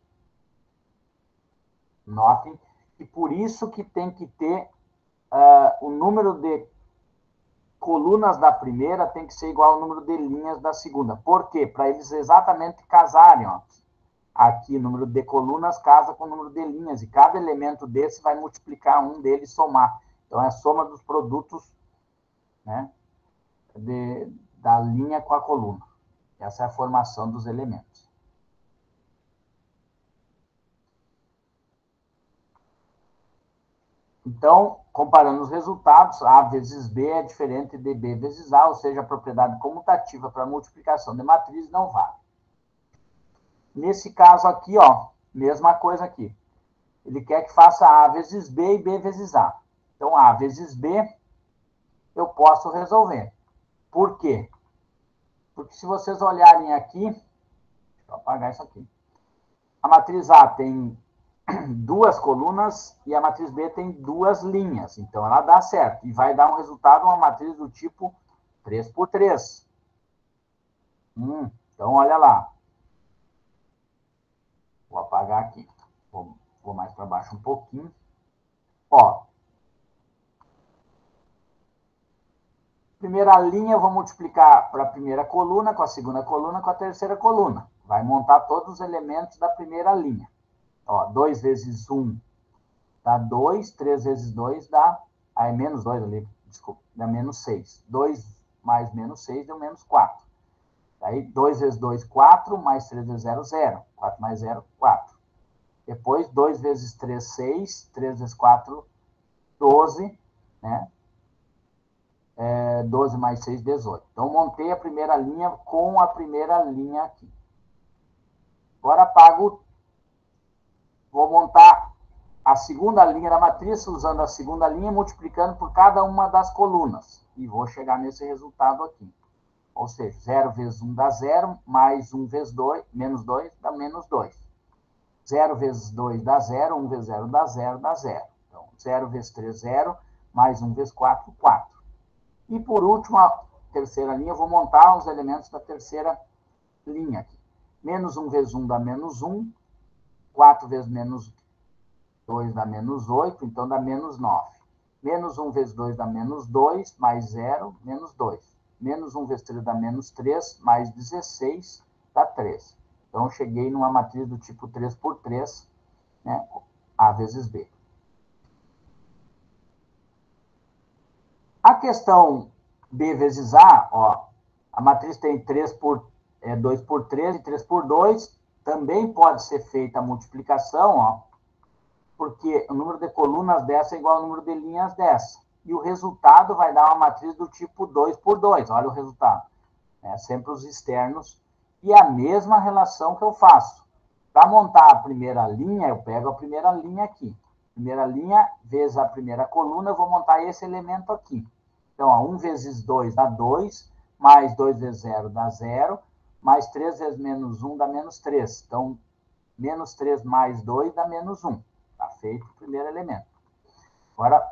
Notem que por isso que tem que ter o número de colunas da primeira tem que ser igual ao número de linhas da segunda. Por quê? Para eles exatamente casarem, ó. Aqui, o número de colunas casa com o número de linhas, e cada elemento desse vai multiplicar um deles e somar. Então, é a soma dos produtos, né, da linha com a coluna. Essa é a formação dos elementos. Então, comparando os resultados, A vezes B é diferente de B vezes A, ou seja, a propriedade comutativa para multiplicação de matriz não vale. Nesse caso aqui, ó, mesma coisa aqui. Ele quer que faça A vezes B e B vezes A. Então, A vezes B, eu posso resolver. Por quê? Porque se vocês olharem aqui, deixa eu apagar isso aqui. A matriz A tem 2 colunas e a matriz B tem 2 linhas. Então, ela dá certo. E vai dar um resultado, uma matriz do tipo 3 por 3. Então, olha lá. Vou apagar aqui. Vou mais para baixo um pouquinho. Ó. Primeira linha, eu vou multiplicar para a primeira coluna, com a segunda coluna, com a terceira coluna. Vai montar todos os elementos da primeira linha. Ó, 2 vezes 1 dá 2, 3 vezes 2 dá... Ah, é menos 2 ali, desculpa, dá menos 6. 2 mais menos 6 deu menos 4. Aí, 2 vezes 2, 4, mais 3 vezes 0, 0. 4 mais 0, 4. Depois, 2 vezes 3, 6. 3 vezes 4, 12, né? 12 mais 6, 18. Então, montei a primeira linha com a primeira linha aqui. Agora, vou montar a segunda linha da matriz, usando a segunda linha, multiplicando por cada uma das colunas. E vou chegar nesse resultado aqui. Ou seja, 0 vezes 1 dá 0, mais 1 vezes 2, menos 2 dá menos 2. 0 vezes 2 dá 0, 1 vezes 0 dá 0, dá 0. Então, 0 vezes 3, 0, mais 1 vezes 4, 4. E, por último, a terceira linha, eu vou montar os elementos da terceira linha aqui. Menos 1 vezes 1 dá menos 1. 4 vezes menos 2 dá menos 8, então dá menos 9. Menos 1 vezes 2 dá menos 2, mais 0, menos 2. Menos 1 vezes 3 dá menos 3, mais 16 dá 3. Então, eu cheguei numa matriz do tipo 3 por 3, né? A vezes B. A questão B vezes A, ó, a matriz tem 2 por 3 e 3 por 2. Também pode ser feita a multiplicação, ó, porque o número de colunas dessa é igual ao número de linhas dessa. E o resultado vai dar uma matriz do tipo 2 por 2. Olha o resultado. Sempre os externos. E a mesma relação que eu faço. Para montar a primeira linha, eu pego a primeira linha aqui. Primeira linha vezes a primeira coluna, eu vou montar esse elemento aqui. Então, ó, 1 vezes 2 dá 2, mais 2 vezes 0 dá 0, mais 3 vezes menos 1 dá menos 3. Então, menos 3 mais 2 dá menos 1. Está feito o primeiro elemento. Agora,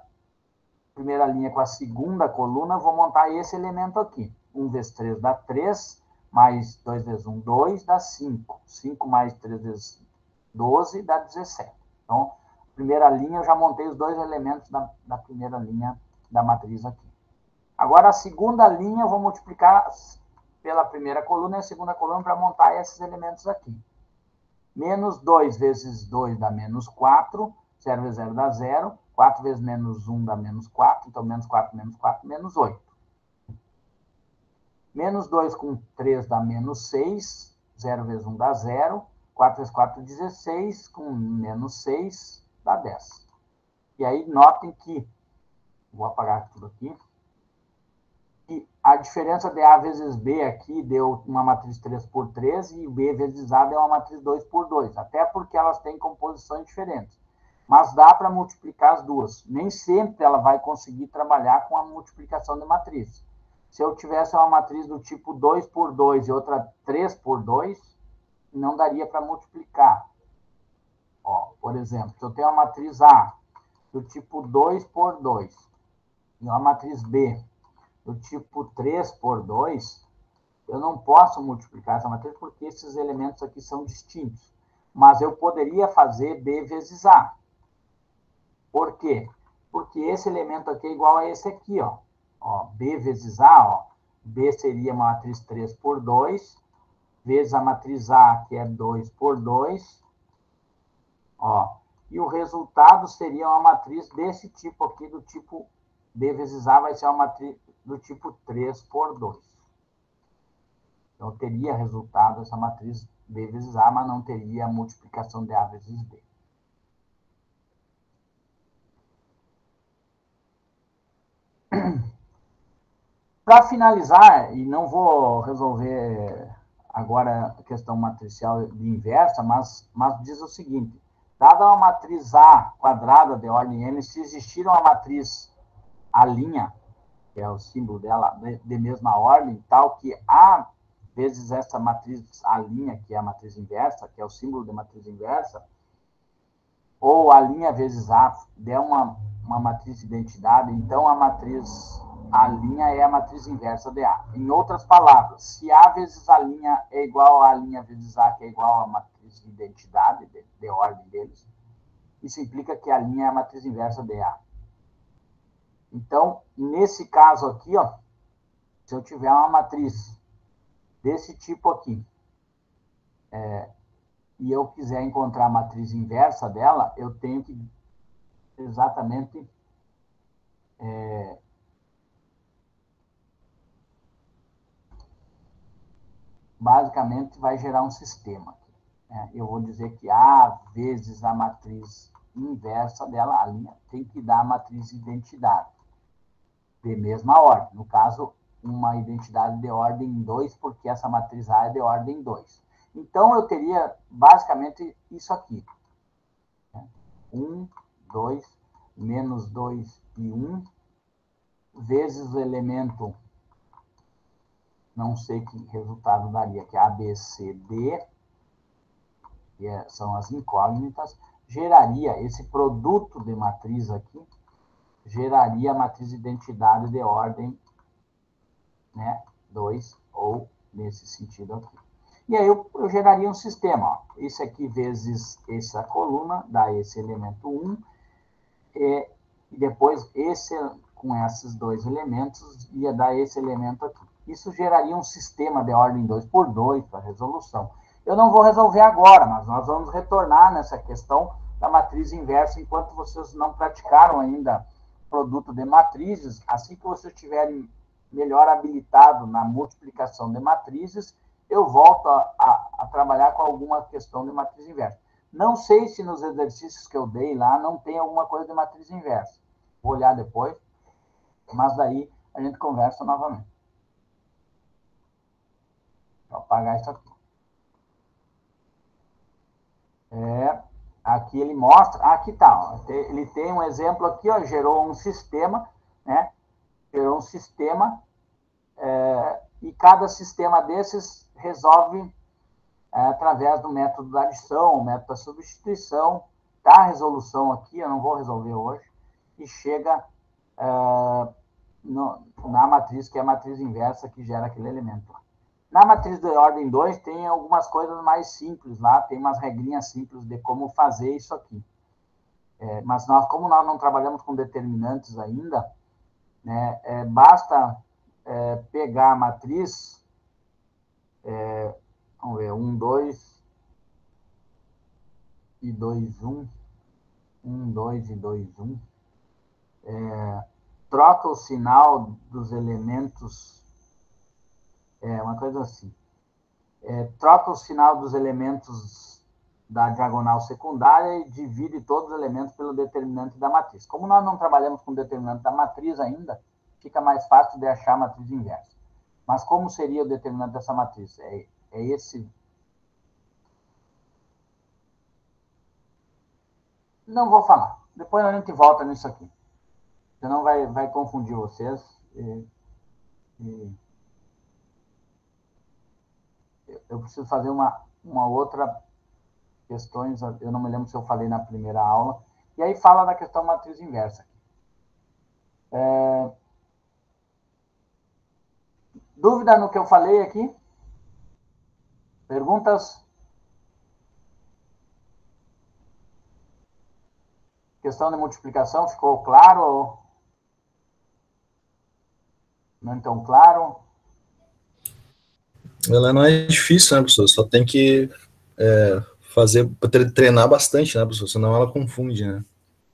primeira linha com a segunda coluna, vou montar esse elemento aqui. 1 vezes 3 dá 3, mais 2 vezes 1, 2, dá 5. 5 mais 3 vezes 12 dá 17. Então, primeira linha, eu já montei os dois elementos da primeira linha da matriz aqui. Agora, a segunda linha, eu vou multiplicar pela primeira coluna e a segunda coluna para montar esses elementos aqui. Menos 2 vezes 2 dá menos 4. 0 vezes 0 dá 0. 4 vezes menos 1 dá menos 4. Então, menos 4, menos 8. Menos 2 com 3 dá menos 6. 0 vezes 1 dá 0. 4 vezes 4, 16. Com menos 6 dá 10. E aí, notem que... Vou apagar tudo aqui. E a diferença de A vezes B aqui deu uma matriz 3 por 3 e B vezes A deu uma matriz 2 por 2. Até porque elas têm composições diferentes. Mas dá para multiplicar as duas. Nem sempre ela vai conseguir trabalhar com a multiplicação de matriz. Se eu tivesse uma matriz do tipo 2 por 2 e outra 3 por 2, não daria para multiplicar. Ó, por exemplo, se eu tenho uma matriz A do tipo 2 por 2 e uma matriz B do tipo 3 por 2, eu não posso multiplicar essa matriz porque esses elementos aqui são distintos. Mas eu poderia fazer B vezes A. Por quê? Porque esse elemento aqui é igual a esse aqui, ó. Ó, B vezes A, ó. B seria uma matriz 3 por 2, vezes a matriz A, que é 2 por 2, ó. E o resultado seria uma matriz desse tipo aqui, do tipo B vezes A vai ser uma matriz do tipo 3 por 2. Então, teria resultado essa matriz B vezes A, mas não teria a multiplicação de A vezes B. Para finalizar, e não vou resolver agora a questão matricial de inversa, mas diz o seguinte: dada uma matriz A quadrada de ordem n, se existir uma matriz A', que é o símbolo dela, de mesma ordem, tal que A vezes essa matriz A', que é a matriz inversa, que é o símbolo de matriz inversa, ou A' vezes A der uma matriz de identidade, então a matriz A' é a matriz inversa de A. Em outras palavras, se A vezes A' é igual a A' vezes A, que é igual a matriz de identidade, de ordem deles, isso implica que A' é a matriz inversa de A. Então, nesse caso aqui, ó, se eu tiver uma matriz desse tipo aqui, e eu quiser encontrar a matriz inversa dela, eu tenho que exatamente basicamente vai gerar um sistema. Eu vou dizer que A vezes a matriz inversa dela, a linha, tem que dar a matriz identidade, de mesma ordem. No caso, uma identidade de ordem 2, porque essa matriz A é de ordem 2. Então, eu teria basicamente isso aqui. 1, 2, menos 2 e 1, vezes o elemento, não sei que resultado daria, que é A, B, C, D, que são as incógnitas, geraria esse produto de matriz aqui, geraria a matriz identidade de ordem, né, 2, ou nesse sentido aqui. E aí eu geraria um sistema, ó. Esse aqui vezes essa coluna, dá esse elemento 1, e depois esse com esses dois elementos ia dar esse elemento aqui. Isso geraria um sistema de ordem 2 por 2 para resolução. Eu não vou resolver agora, mas nós vamos retornar nessa questão da matriz inversa enquanto vocês não praticaram ainda produto de matrizes. Assim que vocês estiverem melhor habilitado na multiplicação de matrizes, eu volto a trabalhar com alguma questão de matriz inversa. Não sei se nos exercícios que eu dei lá não tem alguma coisa de matriz inversa. Vou olhar depois, mas daí a gente conversa novamente. Vou apagar isso aqui. Aqui ele mostra, aqui tá, ó, ele tem um exemplo aqui, ó, gerou um sistema, né? Gerou um sistema, e cada sistema desses resolve através do método da adição, o método da substituição, tá a resolução aqui, eu não vou resolver hoje, e chega na matriz, que é a matriz inversa que gera aquele elemento. Na matriz de ordem 2 tem algumas coisas mais simples lá, tem umas regrinhas simples de como fazer isso aqui. Mas como nós não trabalhamos com determinantes ainda, né, basta pegar a matriz, vamos ver, 1, 2 e 2, 1, 1, 2 e 2, 1, troca o sinal dos elementos, uma coisa assim, troca o sinal dos elementos da diagonal secundária e divide todos os elementos pelo determinante da matriz. Como nós não trabalhamos com o determinante da matriz ainda, fica mais fácil de achar a matriz inversa. Mas como seria o determinante dessa matriz? É esse. Não vou falar. Depois a gente volta nisso aqui. Senão vai confundir vocês. Eu preciso fazer uma uma outra questões, eu não me lembro se eu falei na primeira aula, e aí fala da questão matriz inversa. Dúvida no que eu falei aqui? Perguntas? Questão de multiplicação, ficou claro ou não tão claro? Ela não é difícil, né, professor? Só tem que treinar bastante, né, professor? Senão ela confunde, né?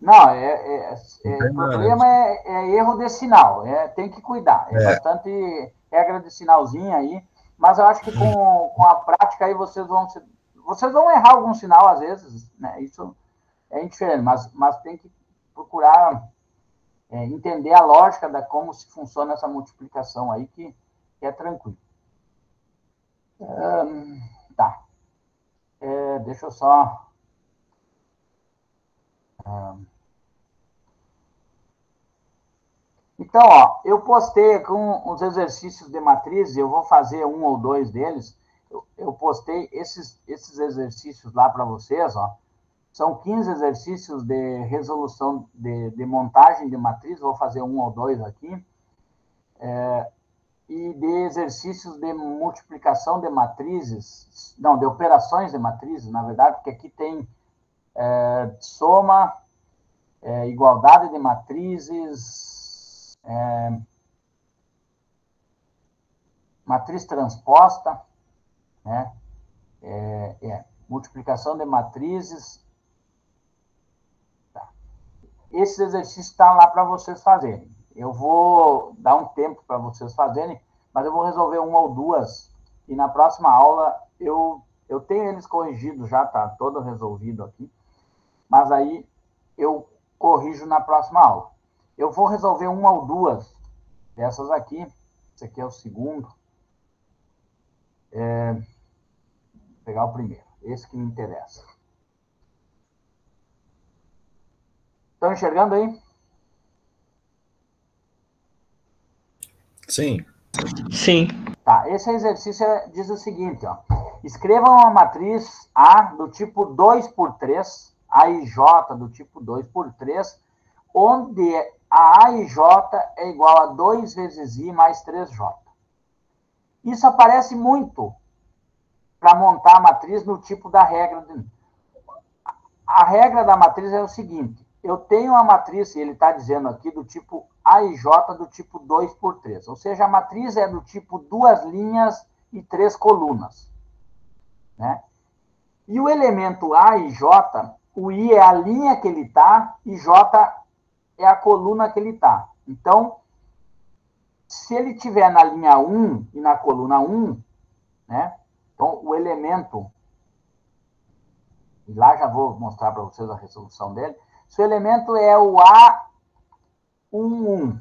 Não, o Treinar, né, problema é erro de sinal, tem que cuidar, é É, bastante regra de sinalzinho aí, mas eu acho que com a prática aí vocês vão errar algum sinal às vezes, né? Isso é indiferente, mas tem que procurar entender a lógica da como se funciona essa multiplicação aí, que é tranquilo. Tá. Deixa eu só... Então, ó, eu postei com os exercícios de matriz, eu vou fazer um ou dois deles. Eu postei esses exercícios lá para vocês, ó. São 15 exercícios de resolução de montagem de matriz, vou fazer um ou dois aqui. E de exercícios de multiplicação de matrizes, não, de operações de matrizes, na verdade, porque aqui tem soma, igualdade de matrizes, matriz transposta, né? Multiplicação de matrizes. Tá. Esses exercícios estão lá para vocês fazerem. Eu vou dar um tempo para vocês fazerem, mas eu vou resolver uma ou duas, e na próxima aula eu tenho eles corrigidos já, tá todo resolvido aqui, mas aí eu corrijo na próxima aula. Eu vou resolver uma ou duas dessas aqui. Esse aqui é o segundo. Vou pegar o primeiro, esse que me interessa. Estão enxergando aí? sim. Sim. Tá, esse exercício diz o seguinte, ó. Escreva uma matriz A do tipo 2 por 3, A e J do tipo 2 por 3, onde a e J é igual a 2 vezes I mais 3J. Isso aparece muito para montar a matriz no tipo da regra. A regra da matriz é o seguinte, eu tenho uma matriz, ele está dizendo aqui, do tipo A e J do tipo 2 por 3. Ou seja, a matriz é do tipo 2 linhas e 3 colunas. Né? E o elemento A e J, o I é a linha que ele está e J é a coluna que ele está. Então, se ele estiver na linha 1 e na coluna 1, né? Então, o elemento, e lá já vou mostrar para vocês a resolução dele, se o elemento é o A11,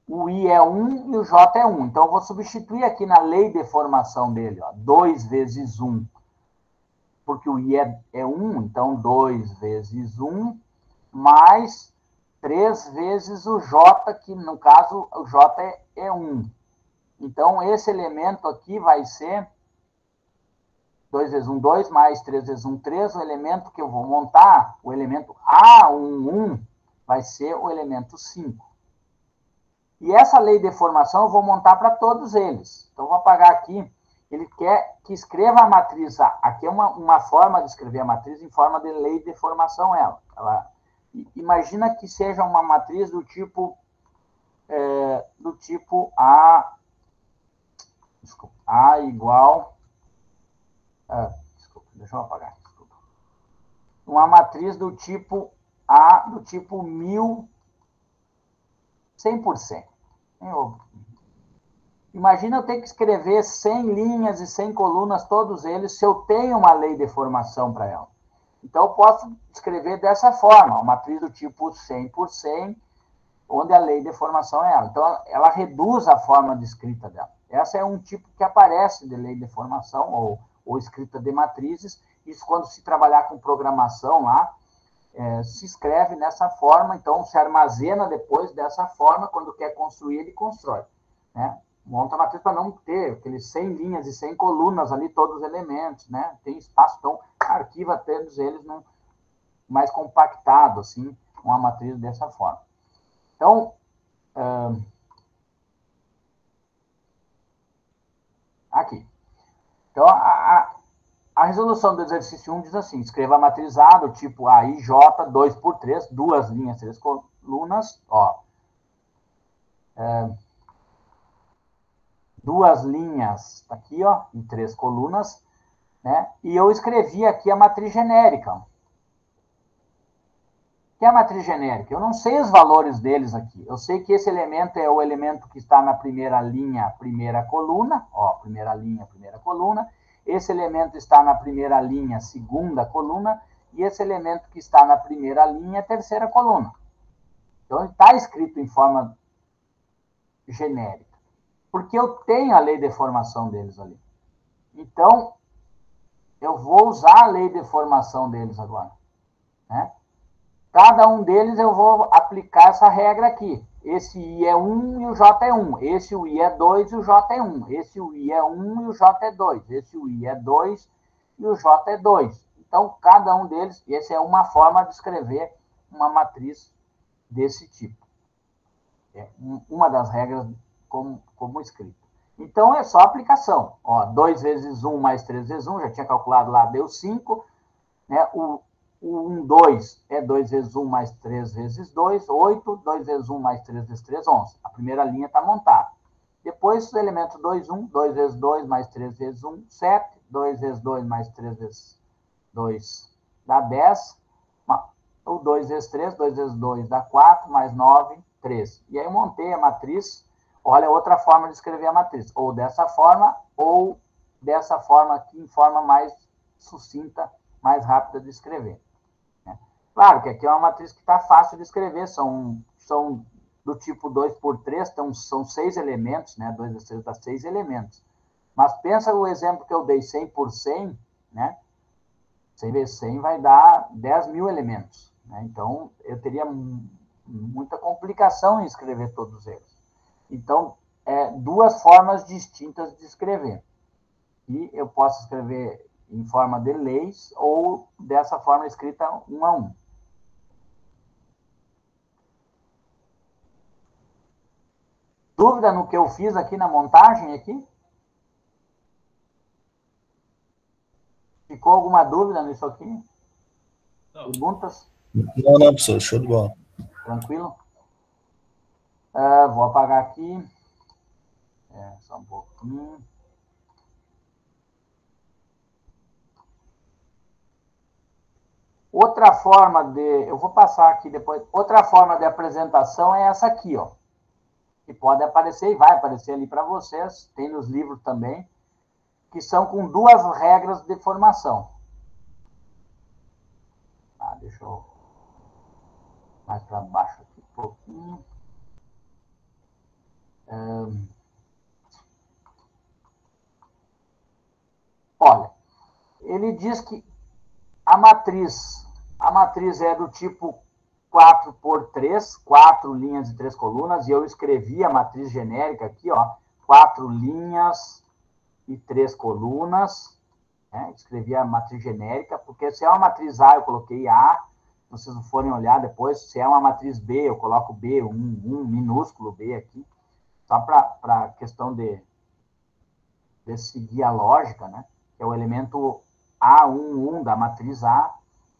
o I é 1 e o J é 1. Então, eu vou substituir aqui na lei de formação dele, ó, 2 vezes 1, porque o I é 1, então 2 vezes 1, mais 3 vezes o J, que no caso o J é 1. Então, esse elemento aqui vai ser 2 vezes 1, 2, mais 3 vezes 1, 3. O elemento que eu vou montar, o elemento A11, vai ser o elemento 5. E essa lei de formação eu vou montar para todos eles. Então, vou apagar aqui. Ele quer que escreva a matriz A. Aqui é uma forma de escrever a matriz em forma de lei de formação. Imagina que seja uma matriz do tipo A, desculpa, A igual... desculpa, deixa eu apagar. Desculpa. Uma matriz do tipo A, do tipo 1000, 100%. Imagina eu ter que escrever 100 linhas e 100 colunas, todos eles, se eu tenho uma lei de formação para ela. Então, eu posso escrever dessa forma, uma matriz do tipo 100 por 100, onde a lei de formação é ela. Então, ela reduz a forma de escrita dela. Essa é um tipo que aparece de lei de formação, ou escrita de matrizes. Isso, quando se trabalhar com programação lá, se escreve nessa forma, então se armazena depois dessa forma, quando quer construir, ele constrói. Né? monta a matriz para não ter aqueles 100 linhas e 100 colunas ali, todos os elementos, né? Tem espaço, então arquiva todos eles mais compactado, assim, uma matriz dessa forma. Então, aqui. Então, a resolução do exercício 1 diz assim, escreva a matriz A do tipo AIJ, 2 por 3, 2 linhas, 3 colunas, ó. 2 linhas aqui, ó, e 3 colunas, né? E eu escrevi aqui a matriz genérica. O que é a matriz genérica? Eu não sei os valores deles aqui. Eu sei que esse elemento é o elemento que está na primeira linha, primeira coluna, ó, primeira linha, primeira coluna. Esse elemento está na primeira linha, segunda coluna, e esse elemento que está na primeira linha, terceira coluna. Então, ele está escrito em forma genérica, porque eu tenho a lei de formação deles ali. Então, eu vou usar a lei de formação deles agora, né? Cada um deles eu vou aplicar essa regra aqui. Esse I é 1 e o J é 1. Esse o I é 2 e o J é 1. Esse o I é 1 e o J é 2. Esse o I é 2 e o J é 2. Então, cada um deles, essa é uma forma de escrever uma matriz desse tipo. É uma das regras como escrito. Então, é só aplicação. Ó, 2 vezes 1 mais 3 vezes 1, já tinha calculado lá, deu 5. Né? O 1, 2 é 2 vezes 1 mais 3 vezes 2, 8. 2 vezes 1 mais 3 vezes 3, 11. A primeira linha está montada. Depois, os elementos 2, 1. 2 vezes 2 mais 3 vezes 1, 7. 2 vezes 2 mais 3 vezes 2 dá 10. O 2 vezes 3, 2 vezes 2 dá 4, mais 9, 13. E aí eu montei a matriz. Olha, outra forma de escrever a matriz. Ou dessa forma aqui, em forma mais sucinta, mais rápida de escrever. Né? Claro que aqui é uma matriz que está fácil de escrever, são do tipo 2 por 3, então são 6 elementos, né? 2 vezes 3 dá 6 elementos. Mas pensa o exemplo que eu dei, 100 por 100, né? 100 vezes 100 vai dar 10 mil elementos. Né? Então, eu teria muita complicação em escrever todos eles. Então, duas formas distintas de escrever. E eu posso escrever em forma de leis ou dessa forma escrita 1 a 1. Dúvida no que eu fiz aqui na montagem aqui? Ficou alguma dúvida nisso aqui? Não. Perguntas? Não, professor, show de bola. Tranquilo? Vou apagar aqui. Só um pouquinho. Outra forma eu vou passar aqui depois, outra forma de apresentação é essa aqui, ó. Que pode aparecer e vai aparecer ali para vocês, tem nos livros também, que são com duas regras de formação. Deixa eu mais para baixo aqui um pouquinho. Olha, ele diz que a matriz é do tipo 4 por 3, 4 linhas e 3 colunas, e eu escrevi a matriz genérica aqui, ó, 4 linhas e 3 colunas, né? Escrevi a matriz genérica, porque se é uma matriz A, eu coloquei A, se vocês forem olhar depois, se é uma matriz B, eu coloco B, um minúsculo B aqui, só para questão de seguir a lógica, né? Que é o elemento A11 da matriz A,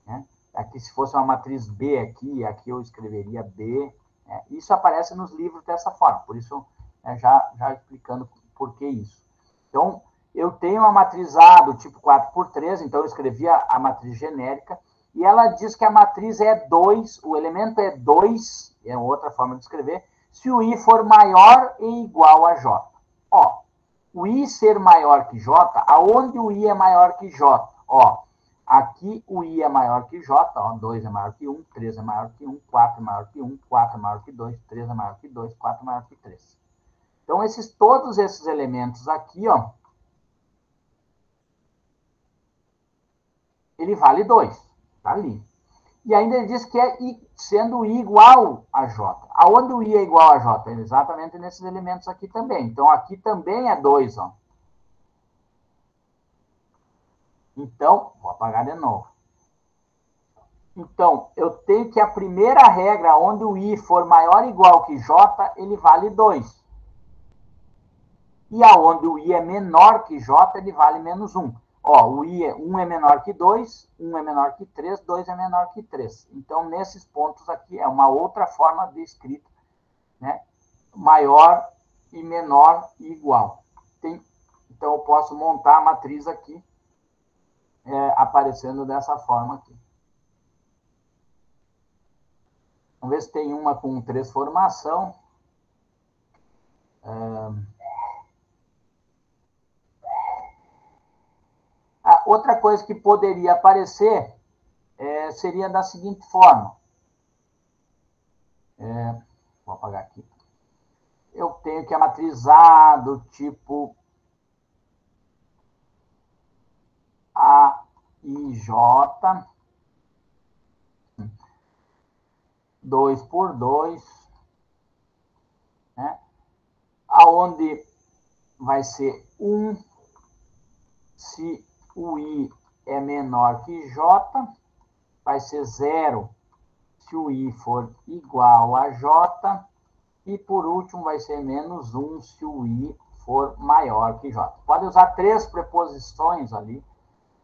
né? Aqui, se fosse uma matriz B aqui eu escreveria B. Né? Isso aparece nos livros dessa forma, por isso, né, já explicando por que isso. Então, eu tenho uma matriz A do tipo 4 por 3, então eu escrevi a matriz genérica, e ela diz que a matriz é 2, o elemento é 2, é outra forma de escrever, se o I for maior e igual a J. Ó, o I ser maior que J, aonde o I é maior que J? Ó, aqui o I é maior que J, ó, 2 é maior que 1, 3 é maior que 1, 4 é maior que 1, 4 é maior que 2, 3 é maior que 2, 4 é maior que 3. Então, todos esses elementos aqui, ó, ele vale 2, tá ali. E ainda ele diz que é sendo I igual a J. Aonde o I é igual a J? Exatamente nesses elementos aqui também. Então, aqui também é 2, ó. Então, vou apagar de novo. Então, eu tenho que a primeira regra, onde o I for maior ou igual que J, ele vale 2. E aonde o I é menor que J, ele vale menos 1. Ó, o I é 1 é menor que 2, 1 é menor que 3, 2 é menor que 3. Então, nesses pontos aqui, é uma outra forma de escrita, né? Maior e menor e igual. Então, eu posso montar a matriz aqui, aparecendo dessa forma aqui. Vamos ver se tem uma com transformação. Outra coisa que poderia aparecer seria da seguinte forma. Vou apagar aqui. Eu tenho que a matriz A do tipo AIJ, 2 por 2, né? Aonde vai ser 1 se o I é menor que J, vai ser 0 se o I for igual a J, e por último vai ser menos 1 se o I for maior que J. Pode usar 3 preposições ali,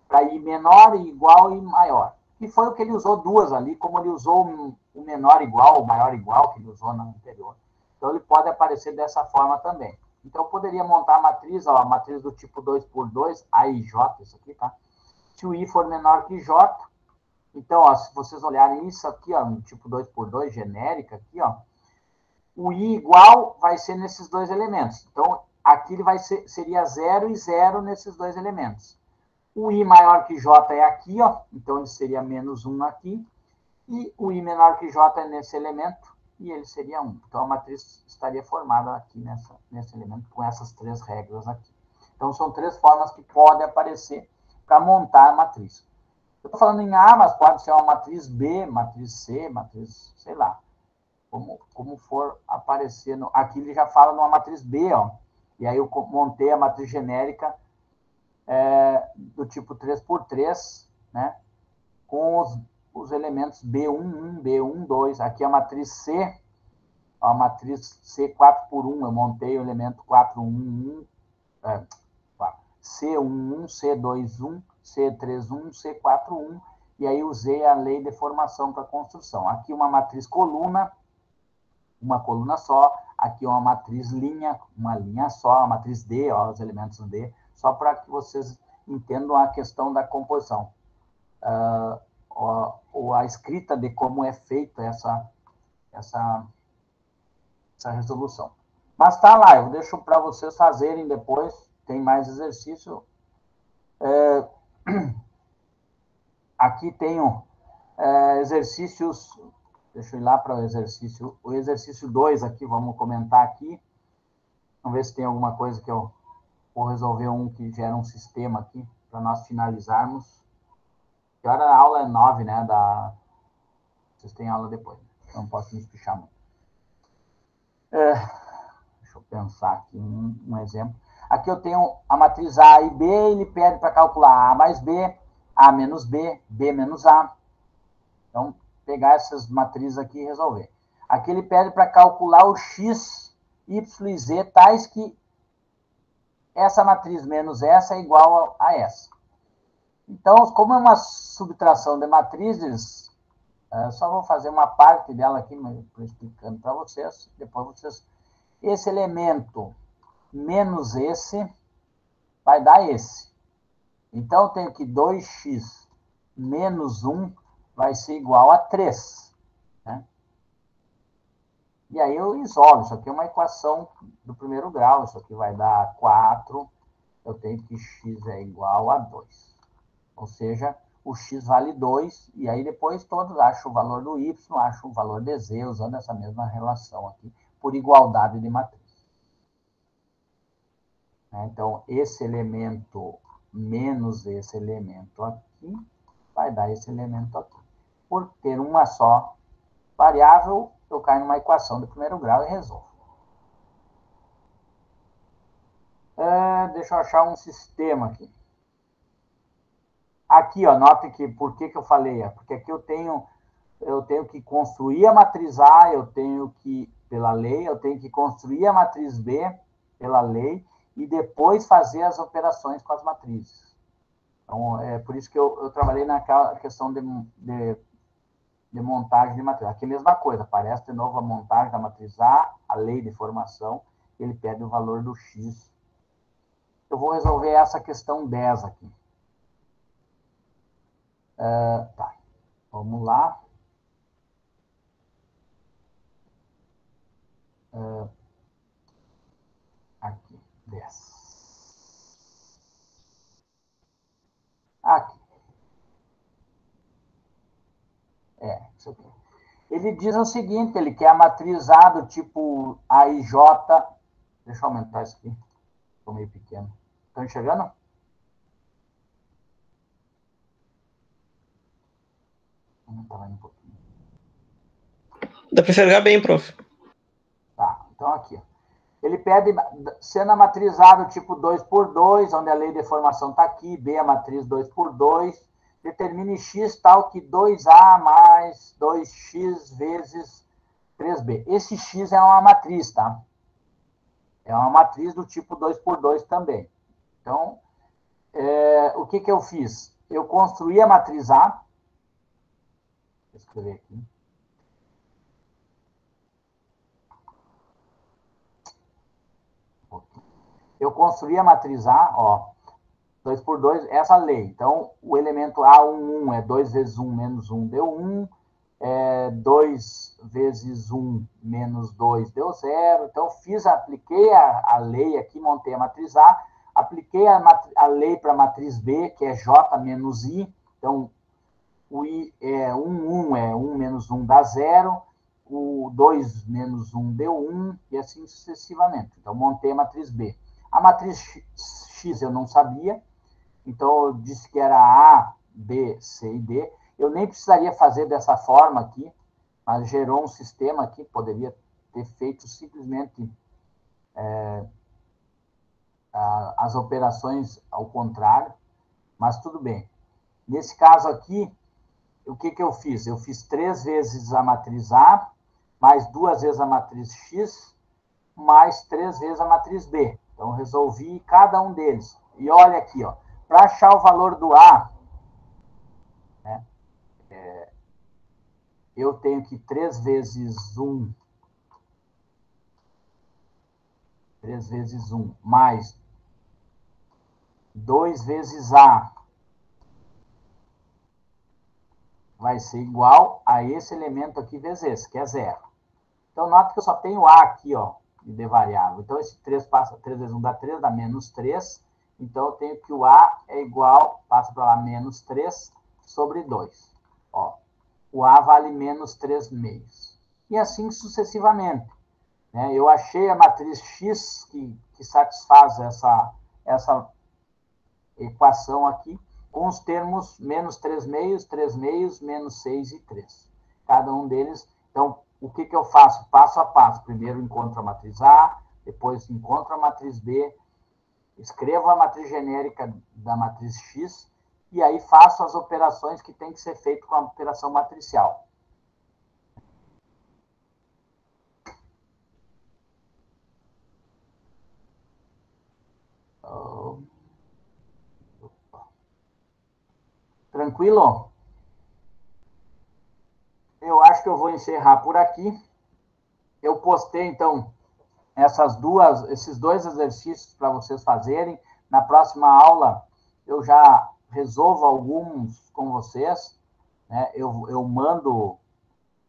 para I menor, igual e maior. E foi o que ele usou duas ali, como ele usou o menor igual, o maior igual, que ele usou na anterior. Então, ele pode aparecer dessa forma também. Então, eu poderia montar a matriz, ó, a matriz do tipo 2 por 2, AIJ, isso aqui, tá? Se o I for menor que J, então, ó, se vocês olharem isso aqui, ó, no tipo 2 por 2, genérica aqui, ó, o I igual vai ser nesses dois elementos. Então, aqui ele seria 0 e 0 nesses dois elementos. O I maior que J é aqui, ó, então ele seria menos 1 aqui. E o I menor que J é nesse elemento, e ele seria 1. Então, a matriz estaria formada aqui nesse elemento, com essas 3 regras aqui. Então, são 3 formas que podem aparecer para montar a matriz. Eu estou falando em A, mas pode ser uma matriz B, matriz C, matriz, sei lá, como for aparecendo. Aqui ele já fala numa matriz B, ó. E aí eu montei a matriz genérica do tipo 3 por 3, né? Com os elementos B1, 1, B1, 2. Aqui a matriz C, a matriz C 4 por 1, eu montei o elemento 4, 1, 1, C1, 1, C2, 1, C3, 1, C4, 1, e aí usei a lei de formação para construção. Aqui uma matriz coluna, uma coluna só, aqui uma matriz linha, uma linha só, a matriz D, ó, os elementos D, só para que vocês entendam a questão da composição. Ou a escrita de como é feita essa resolução. Mas tá lá, eu deixo para vocês fazerem depois, tem mais exercício. Aqui tenho exercícios, deixa eu ir lá para o exercício 2 aqui, vamos comentar aqui. Vamos ver se tem alguma coisa que eu vou resolver que gera um sistema aqui, para nós finalizarmos. Que hora a aula é 9, né? Vocês têm aula depois, então não posso me espichar muito. Deixa eu pensar aqui um exemplo. Aqui eu tenho a matriz A e B, ele pede para calcular A mais B, A menos B, B menos A. Então, pegar essas matrizes aqui e resolver. Aqui ele pede para calcular o X, Y e Z, tais que essa matriz menos essa é igual a essa. Então, como é uma subtração de matrizes, só vou fazer uma parte dela aqui, explicando para vocês, depois vocês... Esse elemento menos esse vai dar esse. Então, eu tenho que 2x menos 1 vai ser igual a 3. Né? E aí eu isolo. Isso aqui é uma equação do primeiro grau. Isso aqui vai dar 4. Eu tenho que x é igual a 2. Ou seja, o x vale 2. E aí depois todos acham o valor do y, acham o valor de z, usando essa mesma relação aqui, por igualdade de matriz. Então, esse elemento menos esse elemento aqui vai dar esse elemento aqui. por ter uma só variável, eu caio numa equação de primeiro grau e resolvo. Deixa eu achar um sistema aqui. Aqui, ó, note que por que eu falei? Porque aqui eu tenho que construir a matriz A, eu tenho que, pela lei, eu tenho que construir a matriz B pela lei e depois fazer as operações com as matrizes. Então, é por isso que eu trabalhei naquela questão de montagem de matriz. Aqui é a mesma coisa, aparece de novo a montagem da matriz A, a lei de formação, ele pede o valor do X. Eu vou resolver essa questão 10 aqui. Tá, vamos lá. Aqui, 10. Aqui. Isso aqui. Ele diz o seguinte, ele quer a matriz A do tipo AIJ. Deixa eu aumentar isso aqui. Estou meio pequeno. Estão enxergando? Aumentar mais um pouquinho. Dá para enxergar bem, prof. Tá, então aqui. Ele pede, sendo a matriz A do tipo 2 por 2, onde a lei de formação está aqui, B a matriz 2 por 2, determine X tal que 2A mais 2X vezes 3B. Esse X é uma matriz, tá? É uma matriz do tipo 2 por 2 também. Então, o que eu fiz? Eu construí a matriz A. Vou escrever aqui. Eu construí a matriz A, ó, 2 por 2, essa lei. Então, o elemento A11 é 2 vezes 1 menos 1 deu 1, 2 vezes 1 menos 2 deu 0. Então, apliquei a lei aqui, montei a matriz A, apliquei a lei para a matriz B, que é J menos I. Então, o I é 1 é 1 menos 1 dá 0, o 2 menos 1 deu 1, e assim sucessivamente. Então, montei a matriz B. A matriz X eu não sabia, então eu disse que era A, B, C e D. Eu nem precisaria fazer dessa forma aqui, mas gerou um sistema aqui, poderia ter feito simplesmente as operações ao contrário, mas tudo bem. Nesse caso aqui, o que eu fiz? Eu fiz 3 vezes a matriz A, mais 2 vezes a matriz X, mais 3 vezes a matriz B. Então, resolvi cada um deles. E olha aqui, ó, para achar o valor do A, né, eu tenho que 3 vezes 1, 3 vezes 1, mais 2 vezes A, vai ser igual a esse elemento aqui vezes esse, que é 0. Então, nota que eu só tenho A aqui, ó, de variável. Então, esse 3 passa, 3 vezes 1 dá 3, dá menos 3. Então, eu tenho que o A é igual, passa para lá, menos 3 sobre 2. Ó, o A vale menos 3 meios. E assim sucessivamente. Né? Eu achei a matriz X que satisfaz essa equação aqui, com os termos menos 3 meios, menos 6 e 3. Cada um deles. Então, o que eu faço? Passo a passo. Primeiro encontro a matriz A, depois encontro a matriz B, escrevo a matriz genérica da matriz X, e aí faço as operações que tem que ser feito com a operação matricial. Tranquilo? Eu acho que eu vou encerrar por aqui. Eu postei, então, esses dois exercícios para vocês fazerem. Na próxima aula, eu já resolvo alguns com vocês. Né? Eu mando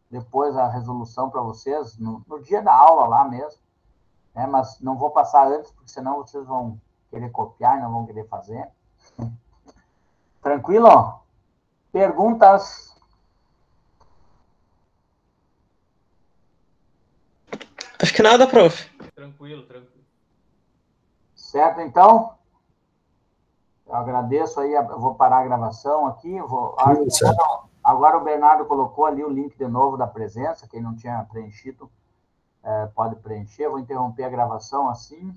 depois a resolução para vocês, no dia da aula lá mesmo. Né? Mas não vou passar antes, porque senão vocês vão querer copiar e não vão querer fazer. Tranquilo? Perguntas? Acho que nada, prof. Tranquilo, tranquilo. Certo, então? Eu agradeço aí, eu vou parar a gravação aqui, Agora o Bernardo colocou ali o link de novo da presença, quem não tinha preenchido pode preencher. Vou interromper a gravação assim.